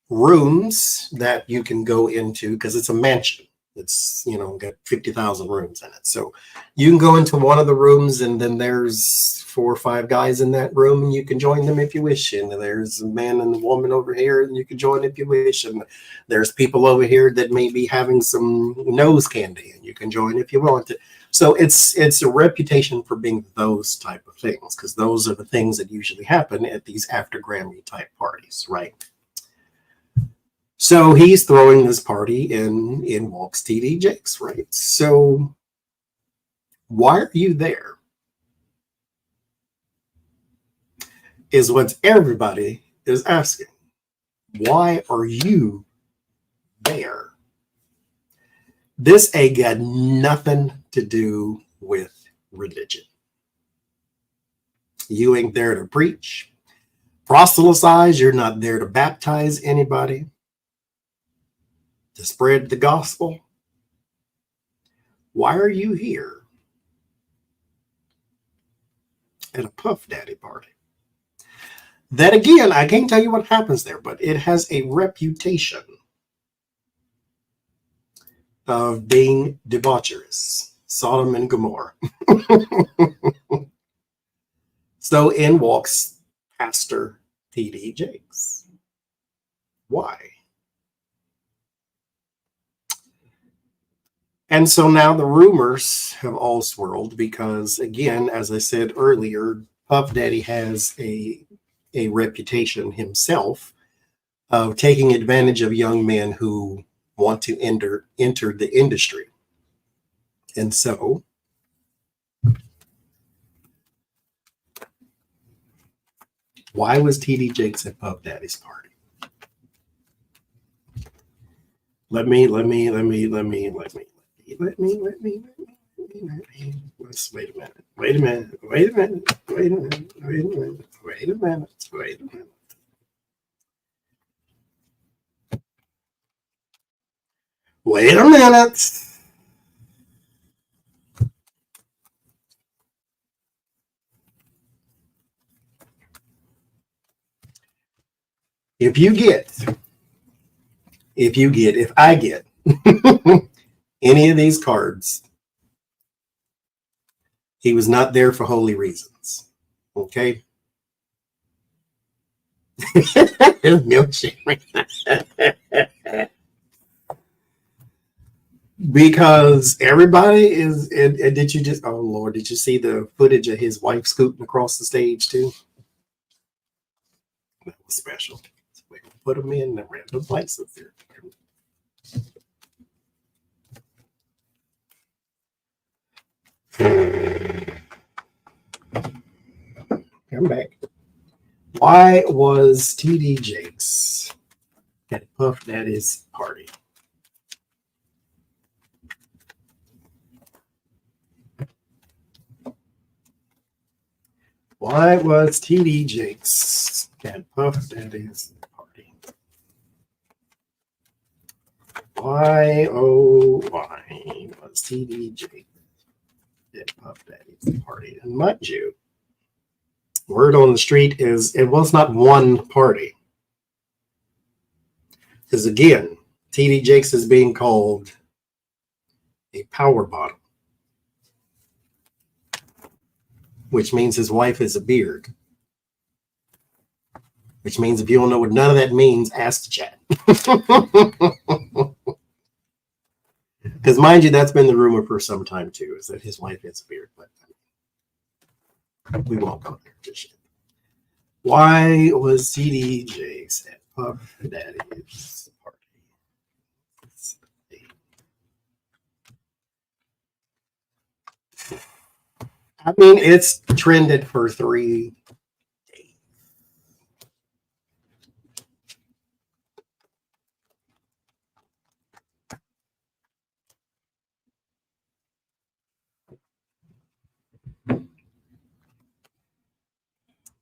rooms that you can go into because it's a mansion. It's, got 50,000 rooms in it. So you can go into one of the rooms and then there's 4 or 5 guys in that room and you can join them if you wish. And there's a man and a woman over here and you can join if you wish. And there's people over here that may be having some nose candy and you can join if you want to. So it's a reputation for being those type of things because those are the things that usually happen at these after Grammy type parties, right? So he's throwing this party in walks TD Jakes, right? So why are you there? Is what everybody is asking. Why are you there? This ain't got nothing to do with religion. You ain't there to preach, proselytize. You're not there to baptize anybody. To spread the gospel. Why are you here at a Puff Daddy party? That again, I can't tell you what happens there, but it has a reputation of being debaucherous, Sodom and Gomorrah. So in walks Pastor T.D. Jakes. Why? And so now the rumors have all swirled because, again, as I said earlier, Puff Daddy has a reputation himself of taking advantage of young men who want to enter the industry. And so why was T.D. Jakes at Puff Daddy's party? Let me. Let's wait a minute. If I get any of these cards, he was not there for holy reasons. Okay? Because everybody is, and did you just, oh Lord, did you see the footage of his wife scooting across the stage too? That was special. So we put them in the random places there. Come back. Why was T.D. Jakes at Puff Daddy's party? Why was T.D. Jakes at Puff Daddy's party? Why, oh, why was T.D. Jakes at Puff Daddy's party? And mind you, word on the street is it was not one party. Because again, T.D. Jakes is being called a power bottom, which means his wife is a beard. Which means if you don't know what none of that means, ask the chat. Because mind you, that's been the rumor for some time too, is that his wife has a beard. But we won't go there just yet. Why was T.D. Jakes at Puff Daddy's party? I mean, it's trended for 3 days.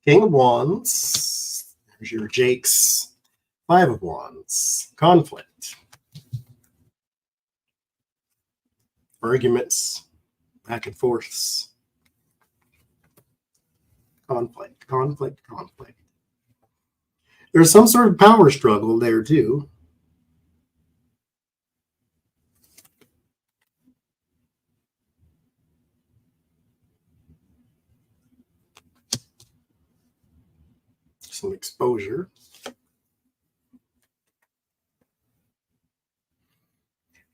King of Wands. There's your Jakes. 5 of Wands. Conflict. Arguments. Back and forths. Conflict. There's some sort of power struggle there too. Some exposure.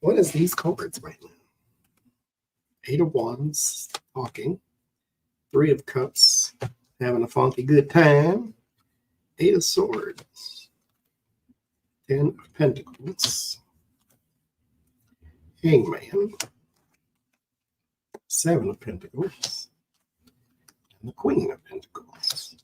What is these cards right now? 8 of Wands, talking. 3 of Cups, having a funky good time. 8 of Swords. 10 of Pentacles. Hangman. 7 of Pentacles. And the Queen of Pentacles.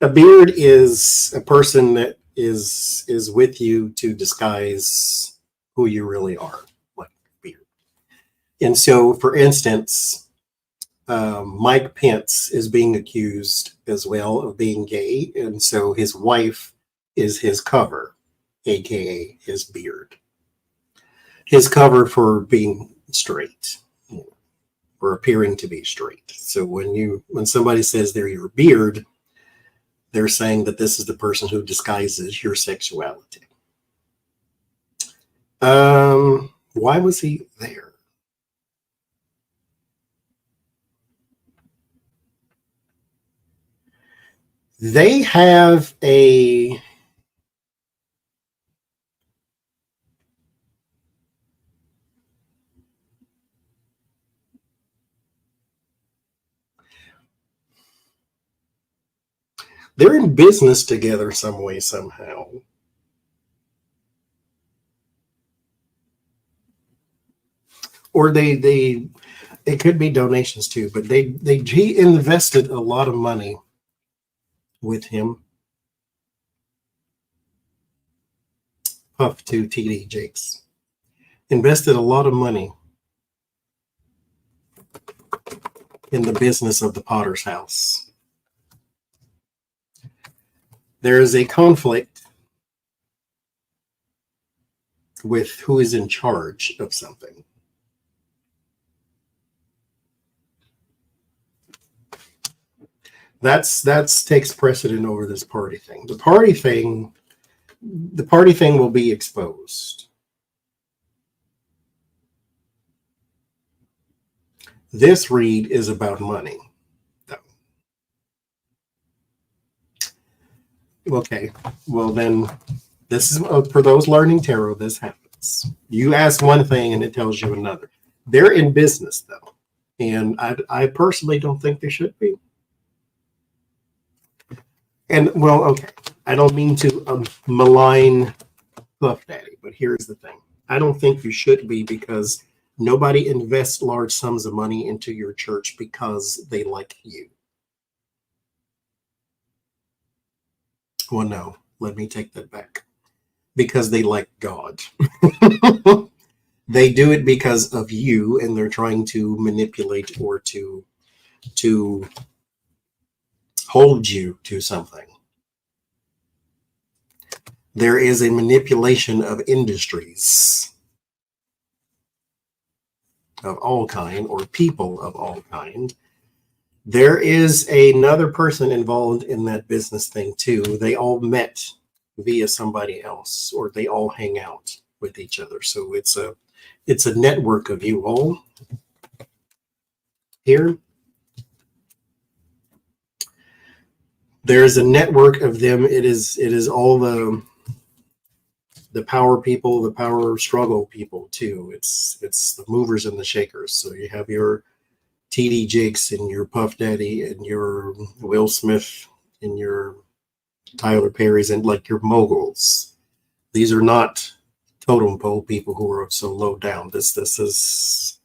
A beard is a person that is with you to disguise who you really are, like a beard. And so, for instance, Mike Pence is being accused as well of being gay, and so his wife is his cover, aka his beard. His cover for being straight, or appearing to be straight. So when somebody says they're your beard, they're saying that this is the person who disguises your sexuality. Why was he there? They have a they're in business together some way, somehow. Or they it could be donations too, but he invested a lot of money with him. Puff to TD Jakes invested a lot of money in the business of the Potter's house. There is a conflict with who is in charge of something. That's takes precedent over this party thing. The party thing will be exposed. This read is about money, though. Okay, well then, this is for those learning tarot. This happens. You ask one thing and it tells you another. They're in business though, and I personally don't think they should be. And well, okay, I don't mean to malign Puff Daddy, but here's the thing: I don't think you should be, because nobody invests large sums of money into your church because they like you. Well, no, let me take that back. Because they like God. They do it because of you, and they're trying to manipulate or to hold you to something. There is a manipulation of industries of all kind, or people of all kind. There is another person involved in that business thing too. They all met via somebody else, or they all hang out with each other. So it's a network of you all here. There's a network of them. It is all the power people, the power struggle people too. It's the movers and the shakers. So you have your TD Jakes and your Puff Daddy and your Will Smith and your Tyler Perry's and like your moguls. These are not totem pole people who are so low down. This is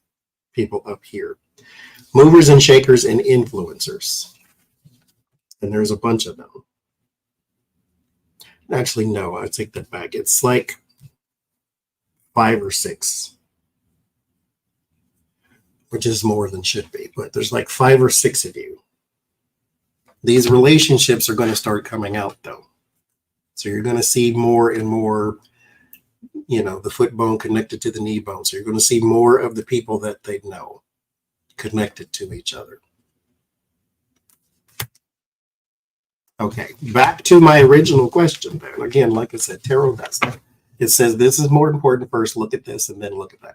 people up here. Movers and shakers and influencers. And there's a bunch of them. Actually, no, I take that back. It's like 5 or 6, which is more than should be, but there's like 5 or 6 of you. These relationships are going to start coming out though. So you're going to see more and more, the foot bone connected to the knee bone. So you're going to see more of the people that they know connected to each other. Okay, back to my original question then. Again, like I said, tarot does that. It says this is more important first, look at this, and then look at that.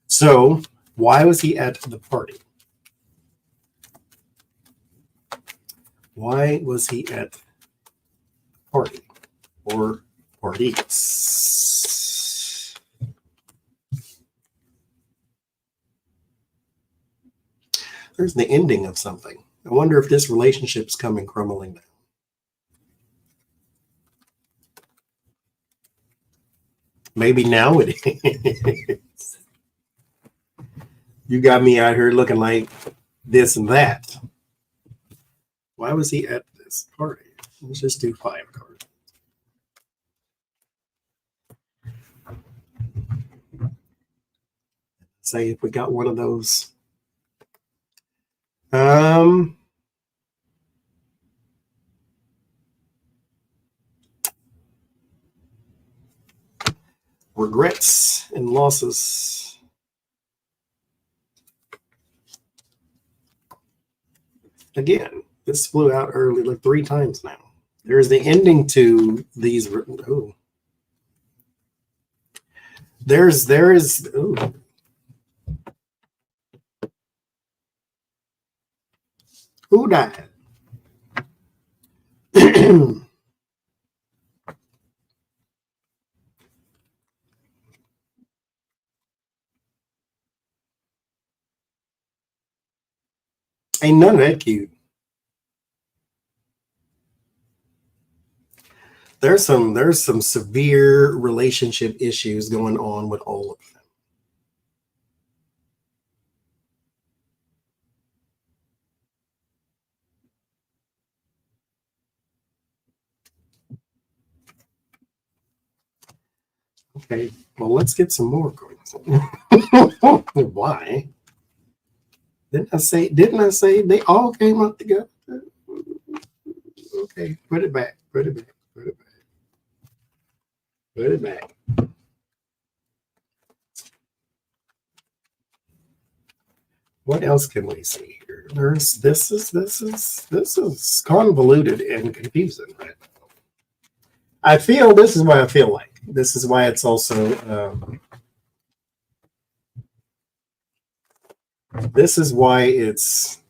So why was he at the party? Why was he at the party or parties? There's the ending of something. I wonder if this relationship is coming crumbling down. Maybe now it is. You got me out here looking like this and that. Why was he at this party? Let's just do 5 cards. Say if we got one of those. Regrets and losses. Again, this flew out early, like 3 times now. There's the ending to these. Ooh. There is. Ooh. Who died? Ain't none of that cute. There's some severe relationship issues going on with all of them. Okay, well, let's get some more going. Why? Didn't I say they all came up together? Okay, put it back. Put it back. Put it back. Put it back. What else can we see here? This is convoluted and confusing, right? I feel this is why I feel like. This is why it's also this is why it's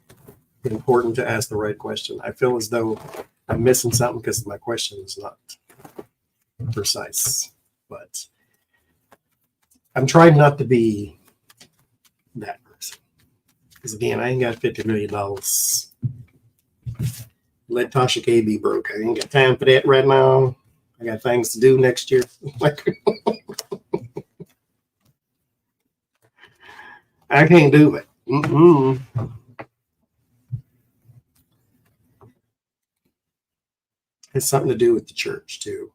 important to ask the right question. I feel as though I'm missing something because my question is not precise, but I'm trying not to be that person. Because again, I ain't got $50 million. Let Tasha K be broke. I ain't got time for that right now. I got things to do next year. I can't do it. Mm-mm. It's something to do with the church too.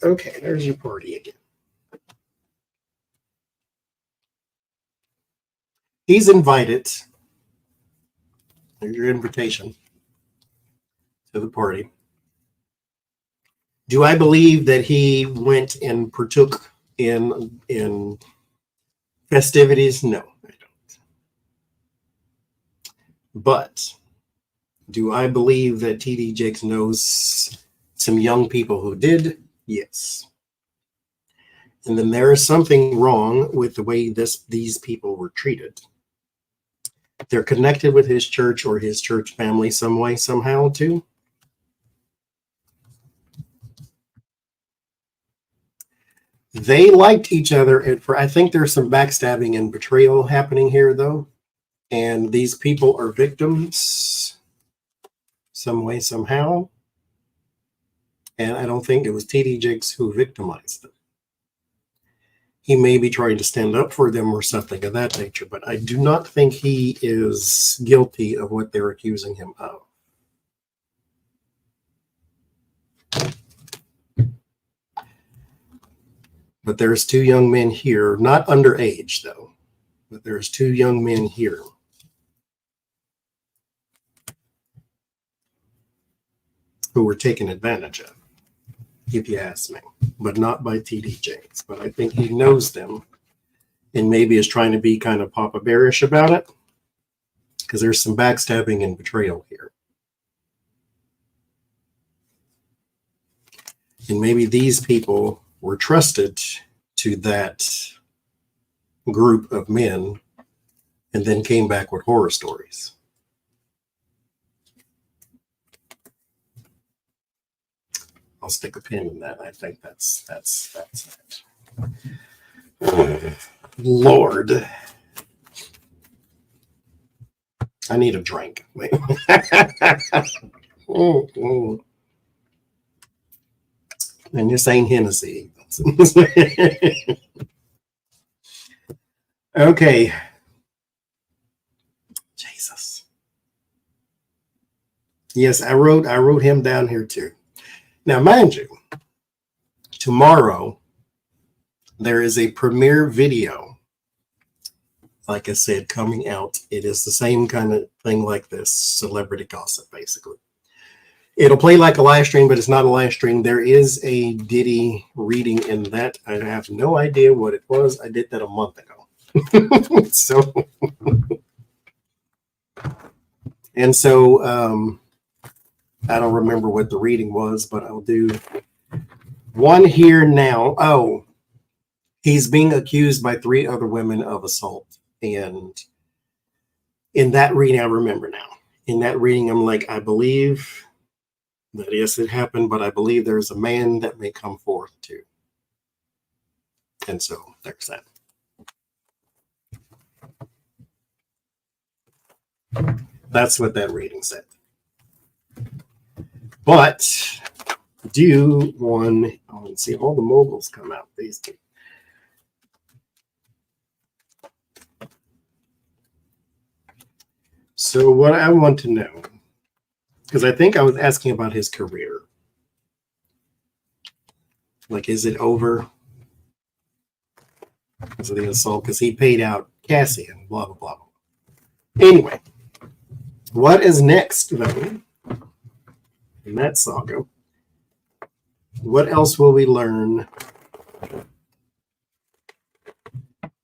Okay, there's your party again. He's invited. There's your invitation to the party. Do I believe that he went and partook in festivities? No, I don't. But do I believe that TD Jakes knows some young people who did? Yes. And then there is something wrong with the way these people were treated. They're connected with his church or his church family some way, somehow, too. They liked each other. And I think there's some backstabbing and betrayal happening here, though. And these people are victims some way, somehow. And I don't think it was TD Jakes who victimized them. He may be trying to stand up for them or something of that nature, but I do not think he is guilty of what they're accusing him of. But there's two young men here, not underage though, but there's two young men here who were taken advantage of, if you ask me, but not by TD Jakes. But I think he knows them and maybe is trying to be kind of Papa Bearish about it, because there's some backstabbing and betrayal here. And maybe these people were trusted to that group of men and then came back with horror stories. I'll stick a pin in that. I think that's it. Lord. I need a drink. Wait. And this ain't Hennessy. Okay. Jesus. Yes, I wrote him down here too. Now, mind you, tomorrow there is a premiere video, like I said, coming out. It is the same kind of thing like this, celebrity gossip, basically. It'll play like a live stream, but it's not a live stream. There is a Diddy reading in that. I have no idea what it was. I did that a month ago. So I don't remember what the reading was, but I'll do one here now. Oh, he's being accused by 3 other women of assault. And in that reading, I remember now. In that reading, I'm like, I believe that yes, it happened, but I believe there's a man that may come forth too. And so there's that. That's what that reading said. But do one, let's see, all the mobiles come out. These two. So what I want to know, because I think I was asking about his career. Like, is it over? Because of the assault? Because he paid out Cassie and blah, blah, blah. Anyway, what is next, though, in that saga? What else will we learn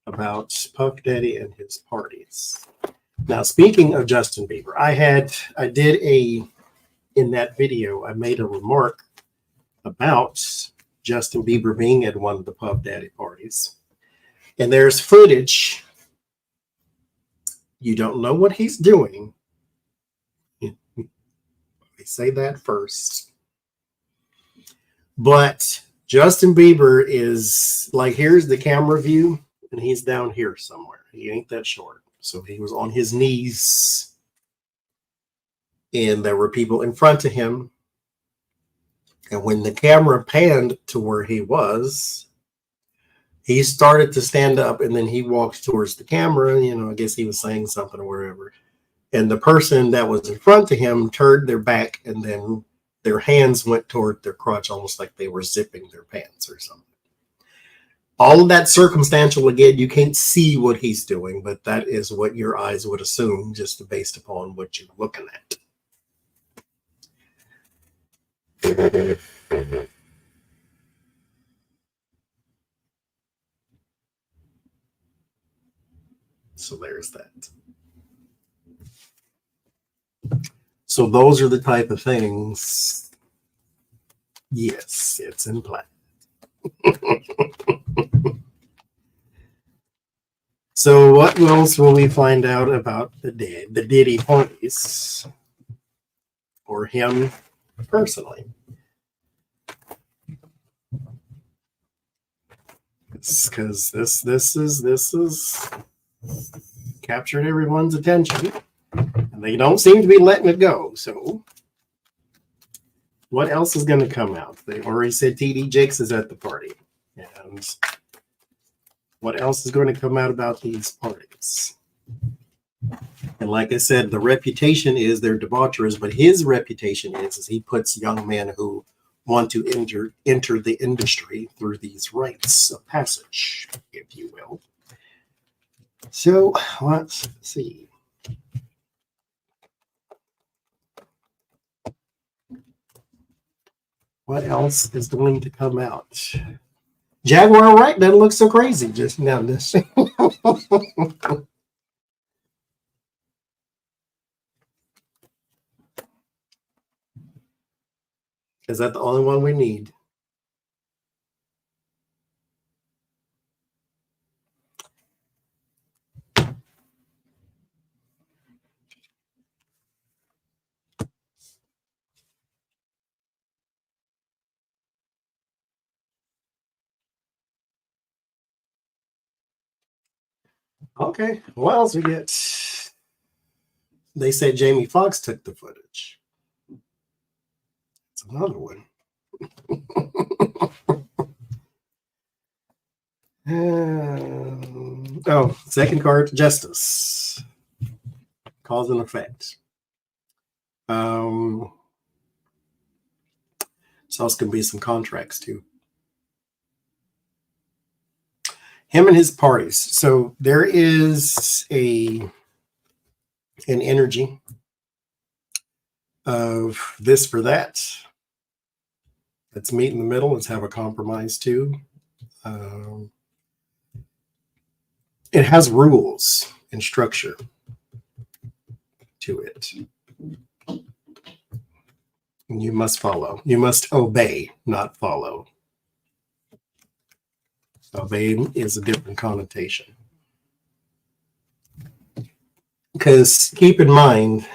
about Puff Daddy and his parties? Now, speaking of Justin Bieber, in that video, I made a remark about Justin Bieber being at one of the Puff Daddy parties. And there's footage. You don't know what he's doing. They say that first. But Justin Bieber is like, here's the camera view, and he's down here somewhere. He ain't that short. So he was on his knees, and there were people in front of him. And when the camera panned to where he was, he started to stand up, and then he walked towards the camera. You know, I guess he was saying something or wherever. And the person that was in front of him turned their back, and then their hands went toward their crotch, almost like they were zipping their pants or something. All of that circumstantial, again, you can't see what he's doing, but that is what your eyes would assume just based upon what you're looking at. So there's that. So those are the type of things. Yes, it's implied. So what else will we find out about the Diddy parties, or him personally? Because this is captured everyone's attention, and they don't seem to be letting it go. So what else is going to come out? They already said TD Jakes is at the party, and what else is going to come out about these parties? And like I said, the reputation is they're debaucherous, but his reputation is he puts young men who want to enter the industry through these rites of passage, if you will. So let's see. What else is going to come out? Jaguar Wright doesn't look so crazy just now. This. Is that the only one we need? Okay, what else we get? They said Jamie Foxx took the footage. It's another one. Second card, Justice. Cause and effect. So it's going to be some contracts too. Him and his parties. So there is an energy of this for that. Let's meet in the middle. Let's have a compromise too. It has rules and structure to it. And you must follow. You must obey, not follow. Obey is a different connotation. Because keep in mind,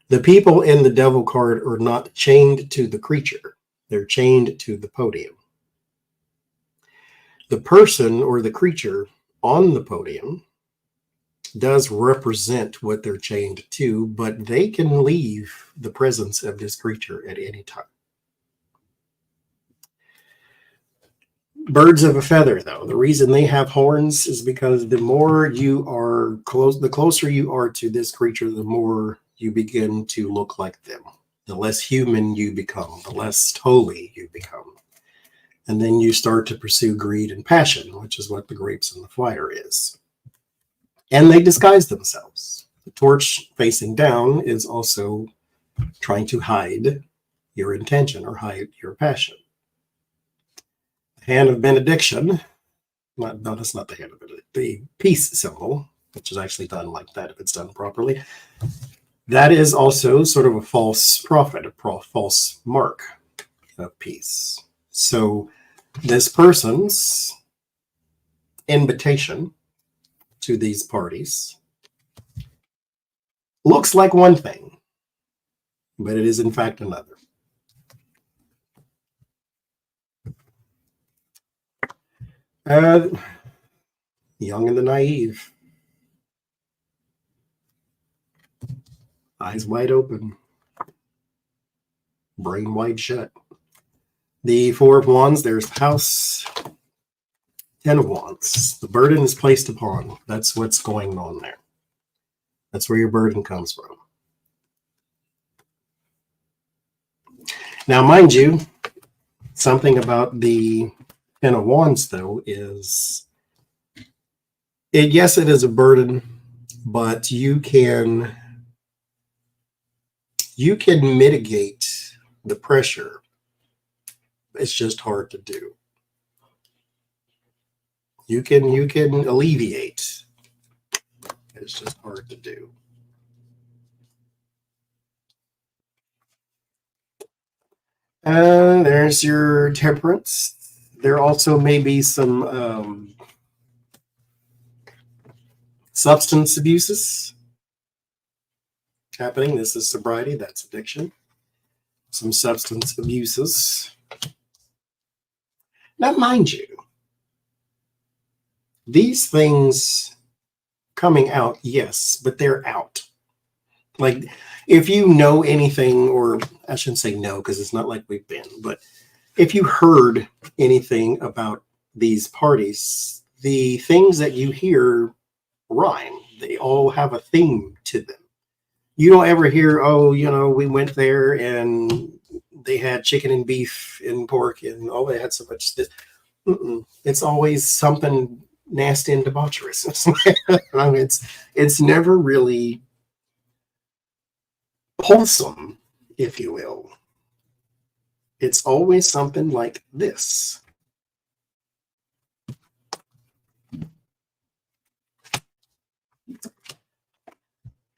the people in the devil card are not chained to the creature. They're chained to the podium. The person or the creature on the podium does represent what they're chained to, but they can leave the presence of this creature at any time. Birds of a feather, though, the reason they have horns is because the more you are close, the closer you are to this creature, the more you begin to look like them. The less human you become, the less holy you become. And then you start to pursue greed and passion, which is what the grapes and the fire is. And they disguise themselves. The torch facing down is also trying to hide your intention or hide your passion. Hand of benediction. No, that's not the hand of benediction. The peace symbol, which is actually done like that if it's done properly. That is also sort of a false prophet, a false mark of peace. So this person's invitation to these parties looks like one thing, but it is in fact another. Young and the naive. Eyes wide open. Brain wide shut. The Four of Wands, there's House. 10 of Wands. The burden is placed upon. That's what's going on there. That's where your burden comes from. Now, mind you, something about the 10 of Wands, though, is yes, it is a burden, but you can mitigate the pressure. It's just hard to do. You can alleviate. It's just hard to do. And there's your Temperance. There also may be some substance abuses happening. This is sobriety, that's addiction. Some substance abuses. Now, mind you, these things coming out, yes, but they're out. Like, if you know anything, or I shouldn't say no, because it's not like we've been, but if you heard anything about these parties, the things that you hear rhyme. They all have a theme to them. You don't ever hear, oh, we went there and they had chicken and beef and pork and they had so much this. It's always something nasty and debaucherous. I mean, it's never really wholesome, if you will. It's always something like this.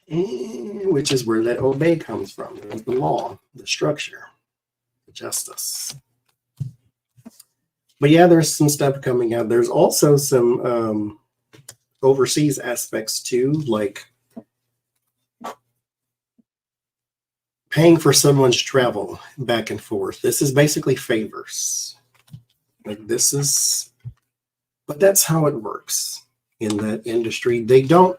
Which is where that obey comes from. There's the law, the structure, the justice. But yeah, there's some stuff coming out. There's also some overseas aspects too, like paying for someone's travel back and forth. This is basically favors. Like but that's how it works in that industry. They don't.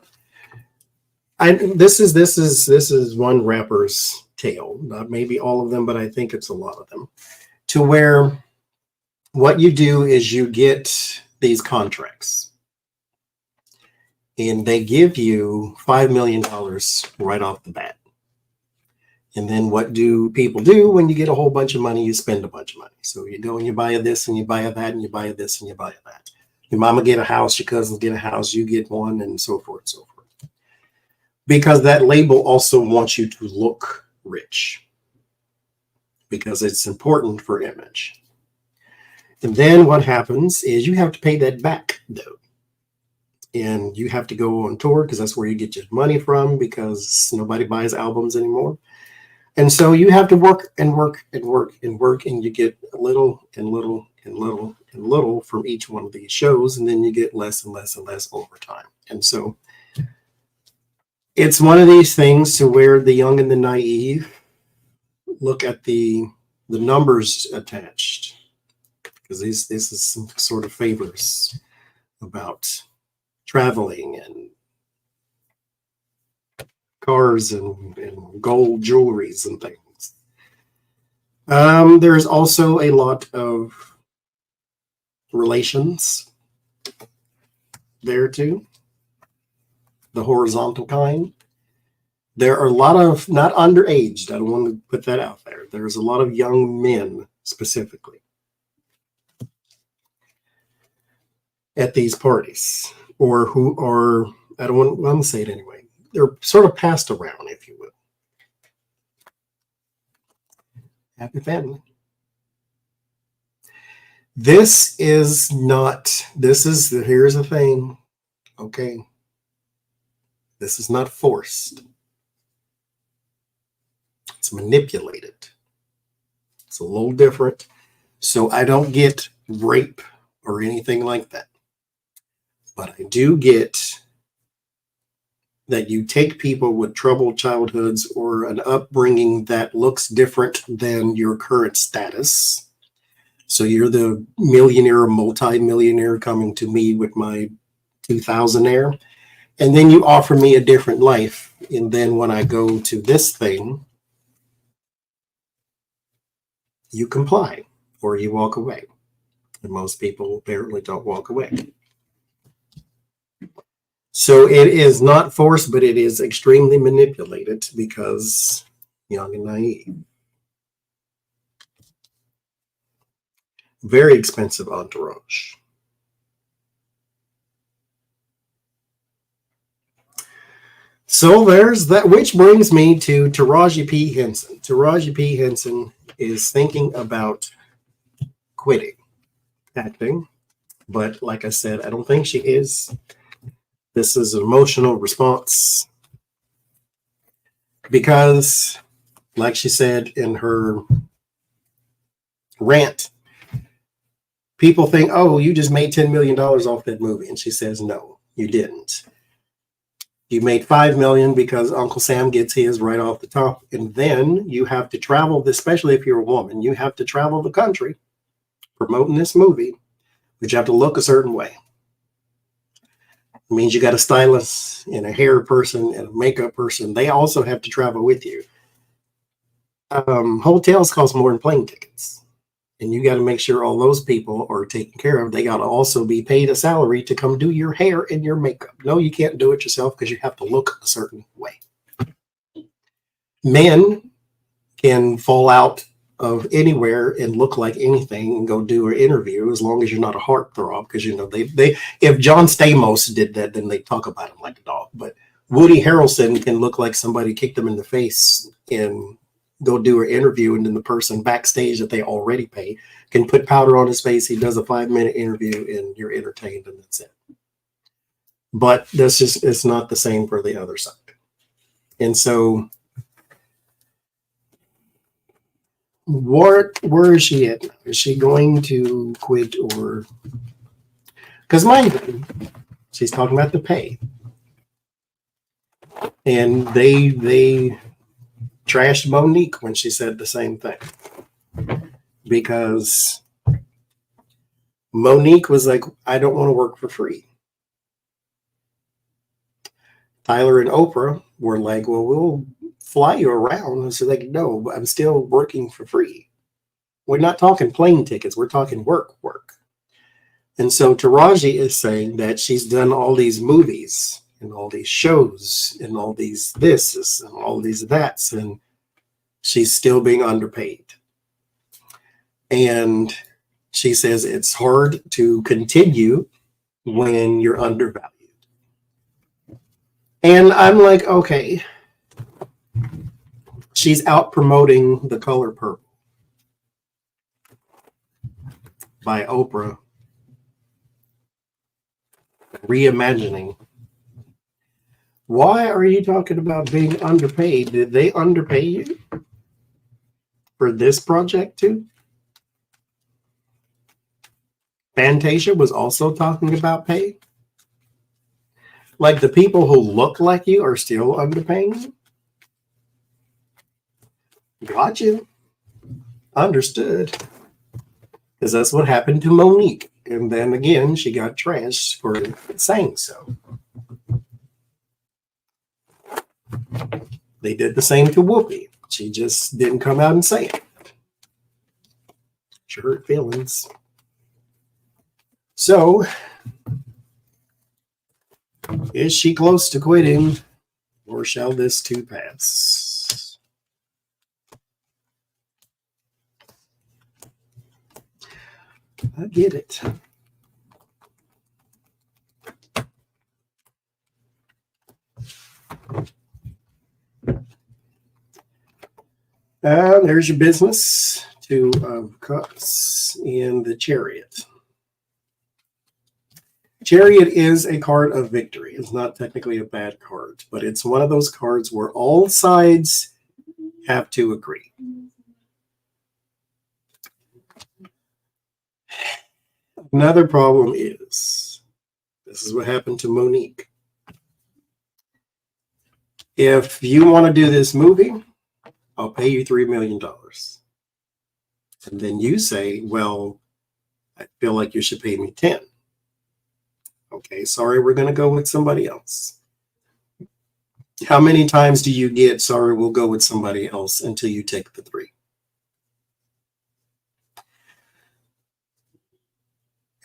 This is one rapper's tale. Not maybe all of them, but I think it's a lot of them. To where what you do is you get these contracts, and they give you $5 million right off the bat. And then what do people do when you get a whole bunch of money? You spend a bunch of money. So you go and you buy this and you buy that and you buy this and you buy that. Your mama get a house, your cousins get a house, you get one, and so forth, so forth. because that label also wants you to look rich, because it's important for image. And then what happens is you have to pay that back, though. And you have to go on tour because that's where you get your money from, because nobody buys albums anymore. And so you have to work and work and work and work, and you get a little and little and little and little from each one of these shows, and then you get less and less and less over time. And so it's one of these things to where the young and the naive look at the numbers attached, because this is some sort of favors about traveling and cars and gold jewelries and things. There's also a lot of relations there too, the horizontal kind. There are a lot of, not underaged, I don't want to put that out there. There's a lot of young men specifically at these parties, or who are, I don't want to say it anyway, they're sort of passed around, if you will. Happy family. This is not, here's the thing, okay? This is not forced. It's manipulated. It's a little different. So I don't get rape or anything like that. But I do get that you take people with troubled childhoods or an upbringing that looks different than your current status. So you're the millionaire or multi-millionaire coming to me with my 2000-aire, and then you offer me a different life. And then when I go to this thing, you comply or you walk away. And most people apparently don't walk away. So it is not forced, but it is extremely manipulated because young and naive. Very expensive entourage. So there's that, which brings me to Taraji P. Henson. Taraji P. Henson is thinking about quitting acting, but like I said, I don't think she is. This is an emotional response because, like she said in her rant, people think, oh, you just made $10 million off that movie. And she says, no, you didn't. You made $5 million because Uncle Sam gets his right off the top. And then you have to travel, especially if you're a woman, you have to travel the country promoting this movie, but you have to look a certain way. It means you got a stylist and a hair person and a makeup person. They also have to travel with you. Hotels cost more than plane tickets. And you got to make sure all those people are taken care of. They got to also be paid a salary to come do your hair and your makeup. No, you can't do it yourself because you have to look a certain way. Men can fall out of anywhere and look like anything and go do an interview as long as you're not a heartthrob, because you know they if John Stamos did that, then they talk about him like a dog. But Woody Harrelson can look like somebody kicked him in the face and go do an interview, and then the person backstage that they already pay can put powder on his face. He does a 5-minute interview and you're entertained, and that's it. But that's just, it's not the same for the other side. And so where is she at now? Is she going to quit, or because mind you, she's talking about the pay, and they trashed Monique when she said the same thing, because Monique was like, I don't want to work for free. Tyler and Oprah were like, well, we'll fly you around. And she's like, no, I'm still working for free. We're not talking plane tickets. We're talking work. And so Taraji is saying that she's done all these movies and all these shows and all these this and all these that's, and she's still being underpaid. And she says it's hard to continue when you're undervalued. And I'm like, okay, she's out promoting The Color Purple by Oprah, reimagining. Why are you talking about being underpaid? Did they underpay you for this project too? Fantasia was also talking about pay. Like the people who look like you are still underpaying you? Got you. Understood. Because that's what happened to Monique. And then again, she got trashed for saying so. They did the same to Whoopi. She just didn't come out and say it. She hurt feelings. So, is she close to quitting, or shall this too pass? I get it. There's your business. Two of Cups in the Chariot. Chariot is a card of victory. It's not technically a bad card, but it's one of those cards where all sides have to agree. Another problem is, this is what happened to Monique. If you want to do this movie, I'll pay you $3 million. And then you say, well, I feel like you should pay me 10. Okay, sorry, we're going to go with somebody else. How many times do you get, sorry, we'll go with somebody else until you take the 3?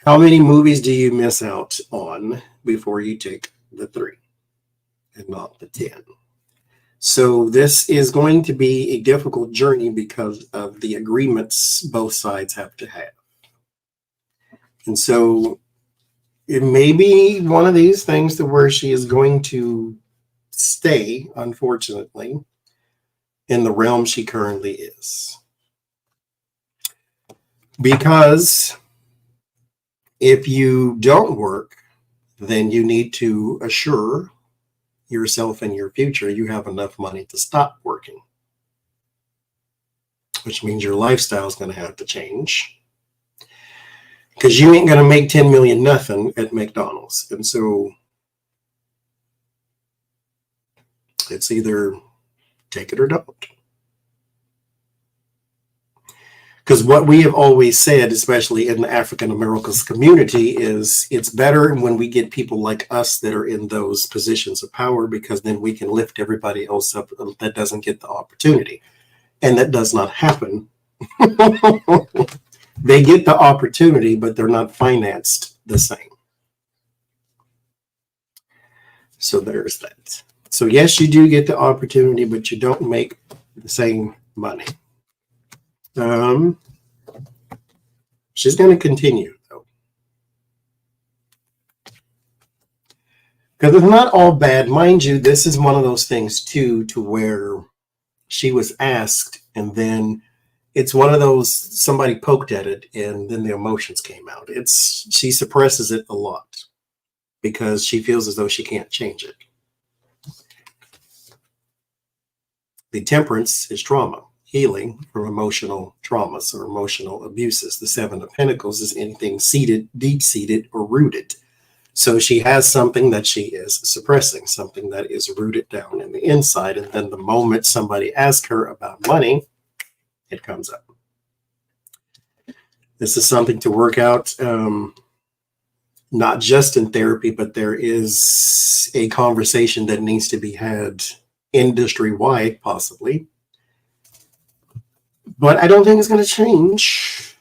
How many movies do you miss out on before you take the 3 and not the 10? So this is going to be a difficult journey because of the agreements both sides have to have. And so it may be one of these things to where she is going to stay, unfortunately, in the realm she currently is. Because if you don't work, then you need to assure yourself and your future you have enough money to stop working, which means your lifestyle is going to have to change, because you ain't going to make 10 million nothing at McDonald's. And so it's either take it or don't. Because what we have always said, especially in the African Americans community, is it's better when we get people like us that are in those positions of power, because then we can lift everybody else up that doesn't get the opportunity. And that does not happen. They get the opportunity, but they're not financed the same. So there's that. So yes, you do get the opportunity, but you don't make the same money. She's going to continue, though. Because it's not all bad. Mind you, this is one of those things, too, to where she was asked, and then it's one of those, somebody poked at it, and then the emotions came out. She suppresses it a lot because she feels as though she can't change it. The Temperance is trauma. Healing from emotional traumas or emotional abuses. The 7 of Pentacles is anything seated, deep-seated, or rooted. So she has something that she is suppressing, something that is rooted down in the inside. And then the moment somebody asks her about money, it comes up. This is something to work out, not just in therapy, but there is a conversation that needs to be had industry-wide, possibly. But I don't think it's going to change.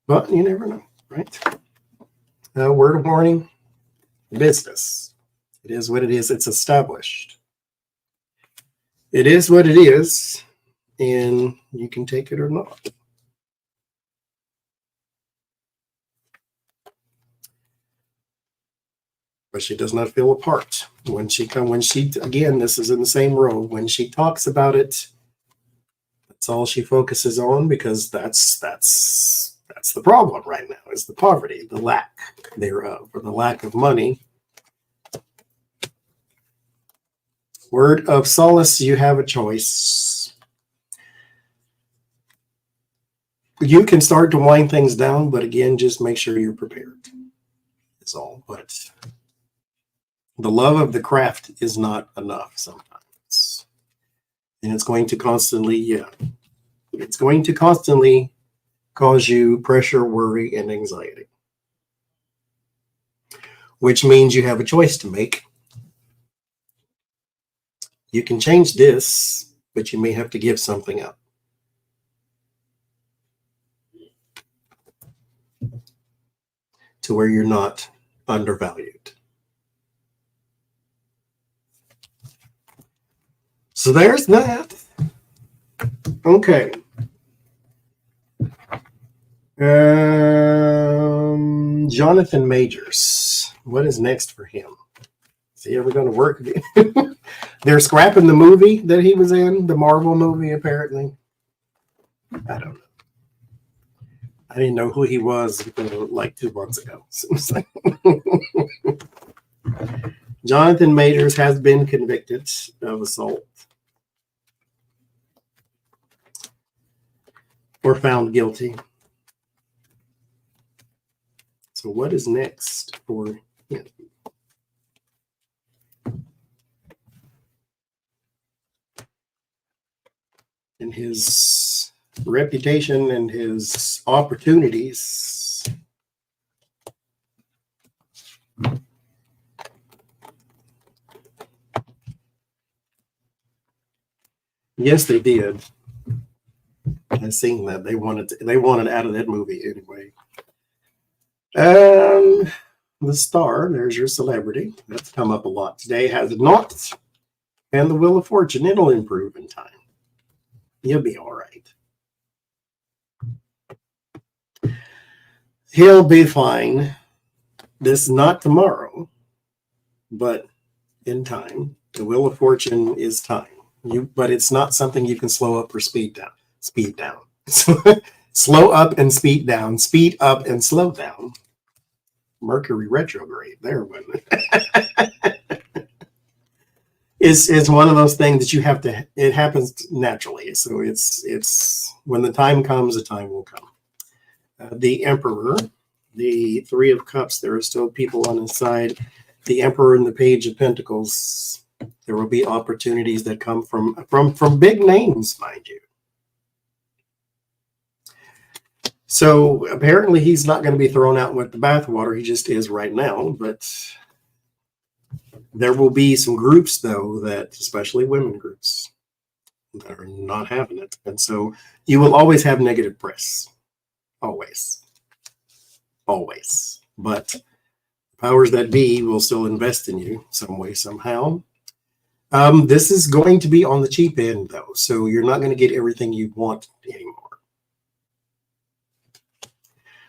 But you never know, right? Word of warning, business. It is what it is. It's established. It is what it is, and you can take it or not. but she does not feel a part. When she again, this is in the same row. When she talks about it, that's all she focuses on, because that's the problem right now, is the poverty, the lack thereof, or the lack of money. Word of solace, you have a choice. You can start to wind things down, but again, just make sure you're prepared. Is all. But the love of the craft is not enough sometimes. And it's going to constantly, it's going to constantly cause you pressure, worry, and anxiety. Which means you have a choice to make. You can change this, but you may have to give something up. To where you're not undervalued. So there's that. Okay. Jonathan Majors. What is next for him? Is he ever going to work again? They're scrapping the movie that he was in, the Marvel movie, apparently. I don't know. I didn't know who he was like 2 months ago. Jonathan Majors has been convicted of assault or found guilty. So what is next for him? And his reputation and his opportunities. Yes, they did. I've seen that. They wanted out of that movie anyway. The star, there's your celebrity. That's come up a lot today, has it not? And the Wheel of Fortune, it'll improve in time. You'll be all right. He'll be fine. This not tomorrow, but in time. The Wheel of Fortune is time. But it's not something you can slow up or speed down. Speed down. Slow up and speed down. Speed up and slow down. Mercury retrograde. There went it. It's one of those things that you have to. It happens naturally. So it's when the time comes, the time will come. The Emperor, the Three of Cups. There are still people on his side. The Emperor and the Page of Pentacles. There will be opportunities that come from big names, mind you. So apparently he's not going to be thrown out with the bathwater. He just is right now. But there will be some groups, though, that, especially women groups, that are not having it. And so you will always have negative press. Always. Always. But powers that be will still invest in you some way, somehow. This is going to be on the cheap end, though. So you're not going to get everything you want anymore.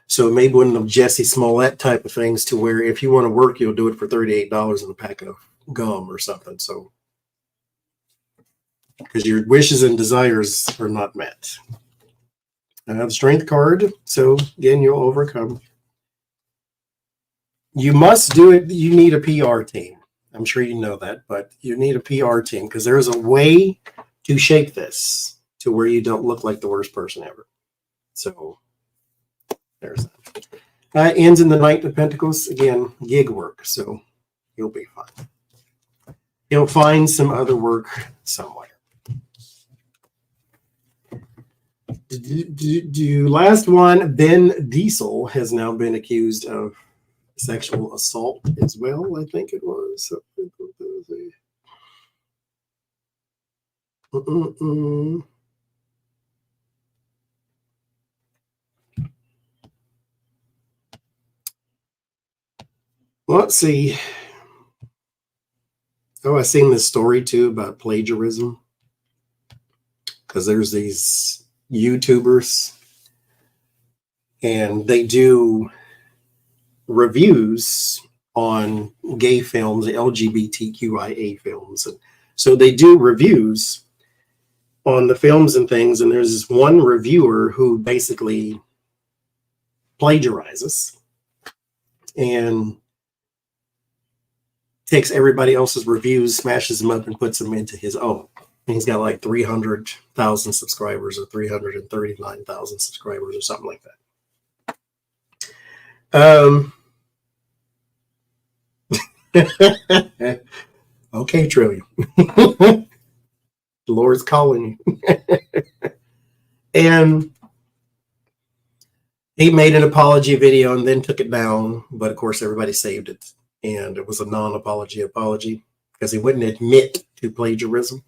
So maybe one of them Jesse Smollett type of things, to where if you want to work, you'll do it for $38 in a pack of gum or something. So because your wishes and desires are not met. I have the Strength card. So again, you'll overcome. You must do it. You need a PR team. I'm sure you know that, but you need a PR team, because there's a way to shape this to where you don't look like the worst person ever. So there's that. Ends in the Knight of Pentacles. Again, gig work. So you'll be fine. You'll find some other work somewhere. Last one, Vin Diesel has now been accused of sexual assault as well, I think it was. Let's see. Oh, I've seen this story too about plagiarism, because there's these YouTubers and they do reviews on gay films, LGBTQIA films. And so they do reviews on the films and things. And there's this one reviewer who basically plagiarizes and takes everybody else's reviews, smashes them up, and puts them into his own. And he's got like 300,000 subscribers or 339,000 subscribers or something like that. Okay, Trillium. The Lord's calling you. And he made an apology video and then took it down. But of course, everybody saved it. And it was a non-apology apology because he wouldn't admit to plagiarism.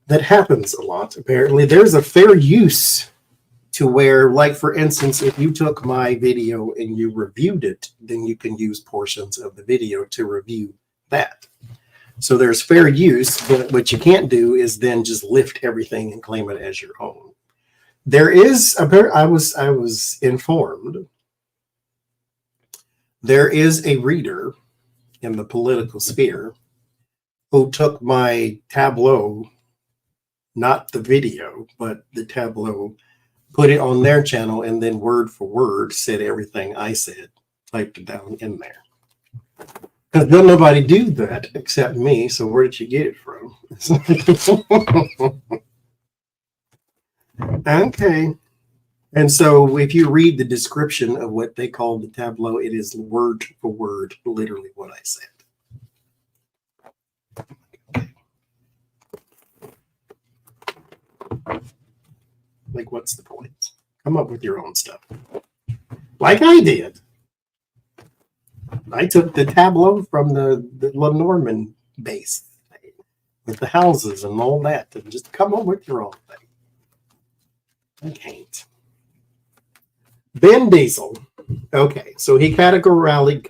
That happens a lot, apparently. There's a fair use to where, like, for instance, if you took my video and you reviewed it, then you can use portions of the video to review that. So there's fair use, but what you can't do is then just lift everything and claim it as your own. There is, I was informed, there is a reader in the political sphere who took my tableau, not the video, but the tableau, put it on their channel, and then word for word said everything I said, typed it down in there. Because nobody do that except me, so where did you get it from? Okay. And so if you read the description of what they call the tableau, it is word for word, literally what I said. Like, what's the point? Come up with your own stuff. Like I did. I took the tableau from the Lenormand base with the houses and all that, and just come up with your own thing. I can't. Vin Diesel. Okay, so he categorically,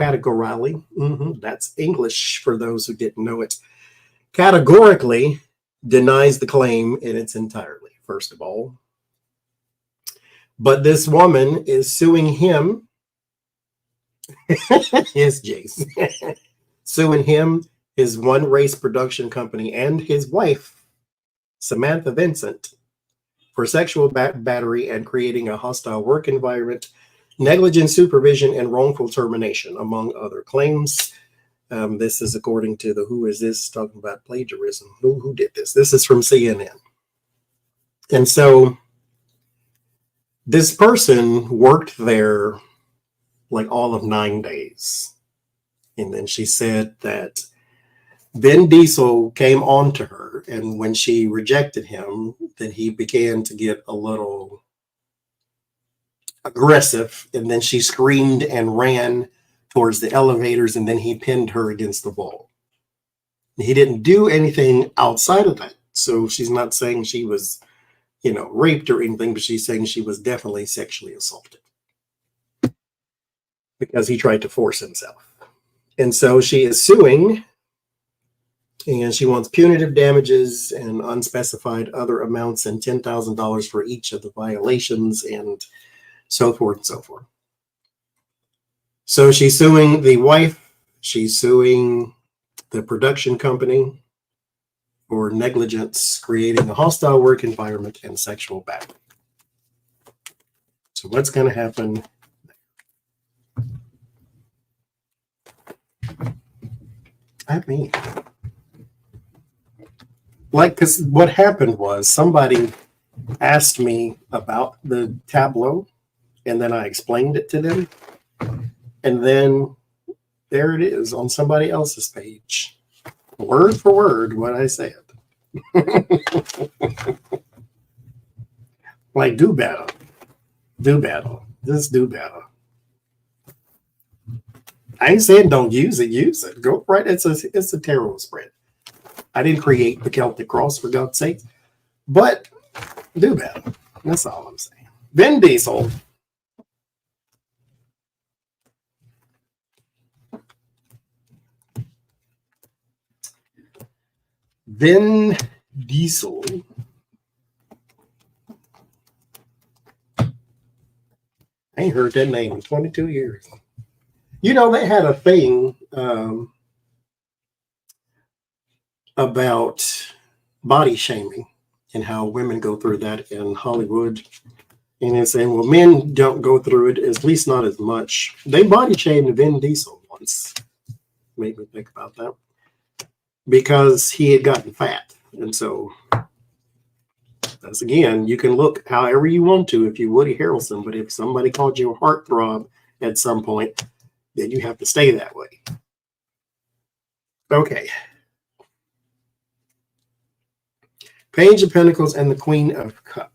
that's English for those who didn't know it, categorically denies the claim in its entirety, first of all. But this woman is suing him. Yes, Jace. Suing him, his One Race production company, and his wife, Samantha Vincent, for sexual battery and creating a hostile work environment, negligent supervision, and wrongful termination, among other claims. This is according to the Who Is This, talking about plagiarism. Who did this? This is from CNN. And so this person worked there like all of 9 days. And then she said that Vin Diesel came on to her, and when she rejected him, then he began to get a little aggressive, and then she screamed and ran towards the elevators, and then he pinned her against the wall. He didn't do anything outside of that. So she's not saying she was, raped or anything, but she's saying she was definitely sexually assaulted because he tried to force himself. And so she is suing, and she wants punitive damages and unspecified other amounts and $10,000 for each of the violations and so forth and so forth. So she's suing the wife, she's suing the production company for negligence, creating a hostile work environment, and sexual battery. So what's going to happen? I mean, because what happened was somebody asked me about the tableau, and then I explained it to them. And then there it is on somebody else's page. Word for word, what I said. Like, do better. Do better. Just do better. I ain't saying don't use it. Use it. Go right. It's a tarot spread. I didn't create the Celtic cross, for God's sake. But do better. That's all I'm saying. Vin Diesel. Vin Diesel I ain't heard that name in 22 years. You know, they had a thing about body shaming and how women go through that in Hollywood. And they're saying, well, men don't go through it, at least not as much. They body shamed Vin Diesel once. Made me think about that. Because he had gotten fat. And so, as again, you can look however you want to if you're Woody Harrelson, but if somebody called you a heartthrob at some point, then you have to stay that way. Okay. Page of Pentacles and the Queen of Cups.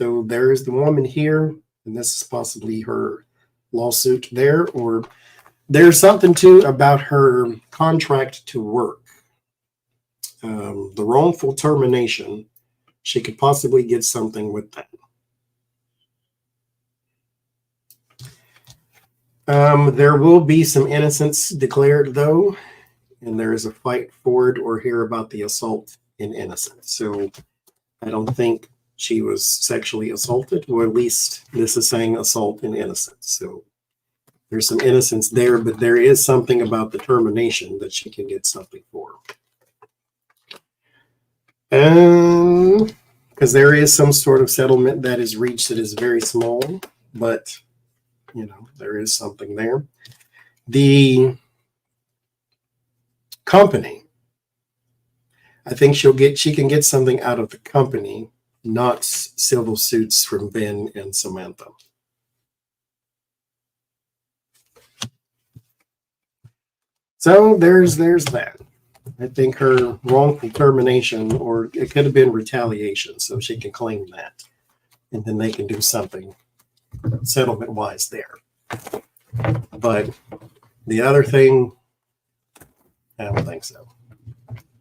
So there's the woman here, and this is possibly her lawsuit there, or there's something too about her contract to work. The wrongful termination, she could possibly get something with that. There will be some innocence declared, though, and there is a fight for it or hear about the assault in innocence. So I don't think she was sexually assaulted, or at least this is saying assault in innocence. So there's some innocence there, but there is something about the termination that she can get something for. Because there is some sort of settlement that is reached that is very small, but you know, there is something there. The company, I think she can get something out of the company, not civil suits from Ben and Samantha. So there's that. I think her wrongful termination, or it could have been retaliation, so she can claim that. And then they can do something settlement-wise there. But the other thing, I don't think so.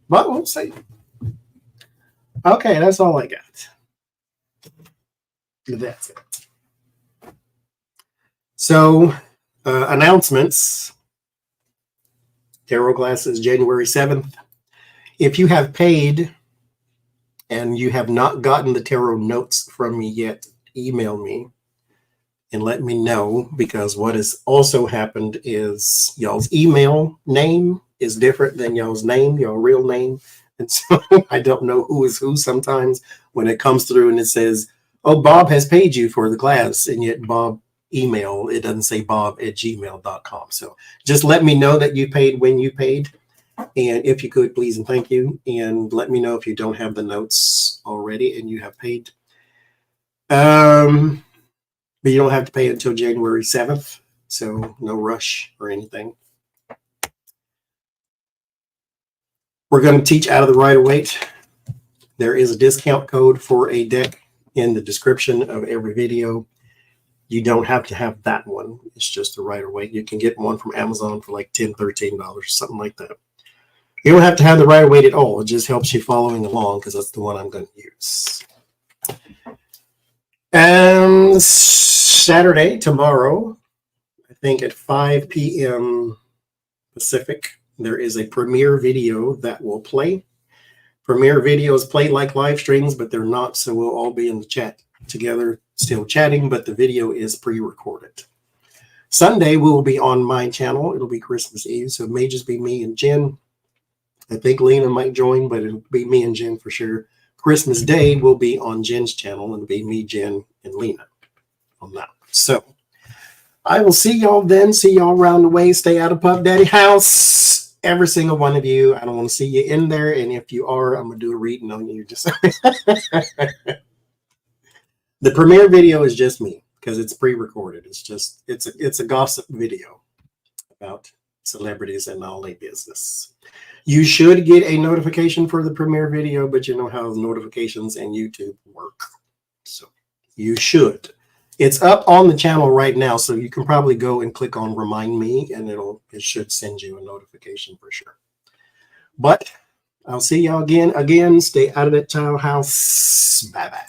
But we'll see. Okay, that's all I got. That's it. So, announcements. Tarot classes January 7th. If you have paid and you have not gotten the tarot notes from me yet, email me and let me know, because what has also happened is y'all's email name is different than y'all's name, your real name. And so I don't know who is who sometimes when it comes through and it says, oh, Bob has paid you for the class, and yet Bob email, it doesn't say bob@gmail.com. So just let me know that you paid when you paid, and if you could, please and thank you, and let me know if you don't have the notes already and you have paid. But you don't have to pay until January 7th, so no rush or anything. We're going to teach out of the Rider-Waite. There is a discount code for a deck in the description of every video. You don't have to have that one. It's just the Rider-Waite. You can get one from Amazon for like $10, $13, something like that. You don't have to have the Rider-Waite at all. It just helps you following along, because that's the one I'm going to use. And Saturday, tomorrow, I think at 5 p.m. Pacific, there is a premiere video that will play. Premiere videos play like live streams, but they're not, so we'll all be in the chat together, still chatting, but the video is pre-recorded. Sunday, we will be on my channel. It'll be Christmas Eve, so it may just be me and Jen. I think Lena might join, but it'll be me and Jen for sure. Christmas Day will be on Jen's channel, and it'll be me, Jen, and Lena on that. So I will see y'all then. See y'all around the way. Stay out of Puff Daddy house. Every single one of you. I don't want to see you in there, and if you are, I'm going to do a reading on you. Just the premiere video is just me, because it's pre-recorded. It's a gossip video about celebrities and all their business. You should get a notification for the premiere video, but you know how notifications and YouTube work. So you should. It's up on the channel right now, so you can probably go and click on Remind Me, and it should send you a notification for sure. But I'll see y'all again. Stay out of that child house. Bye-bye.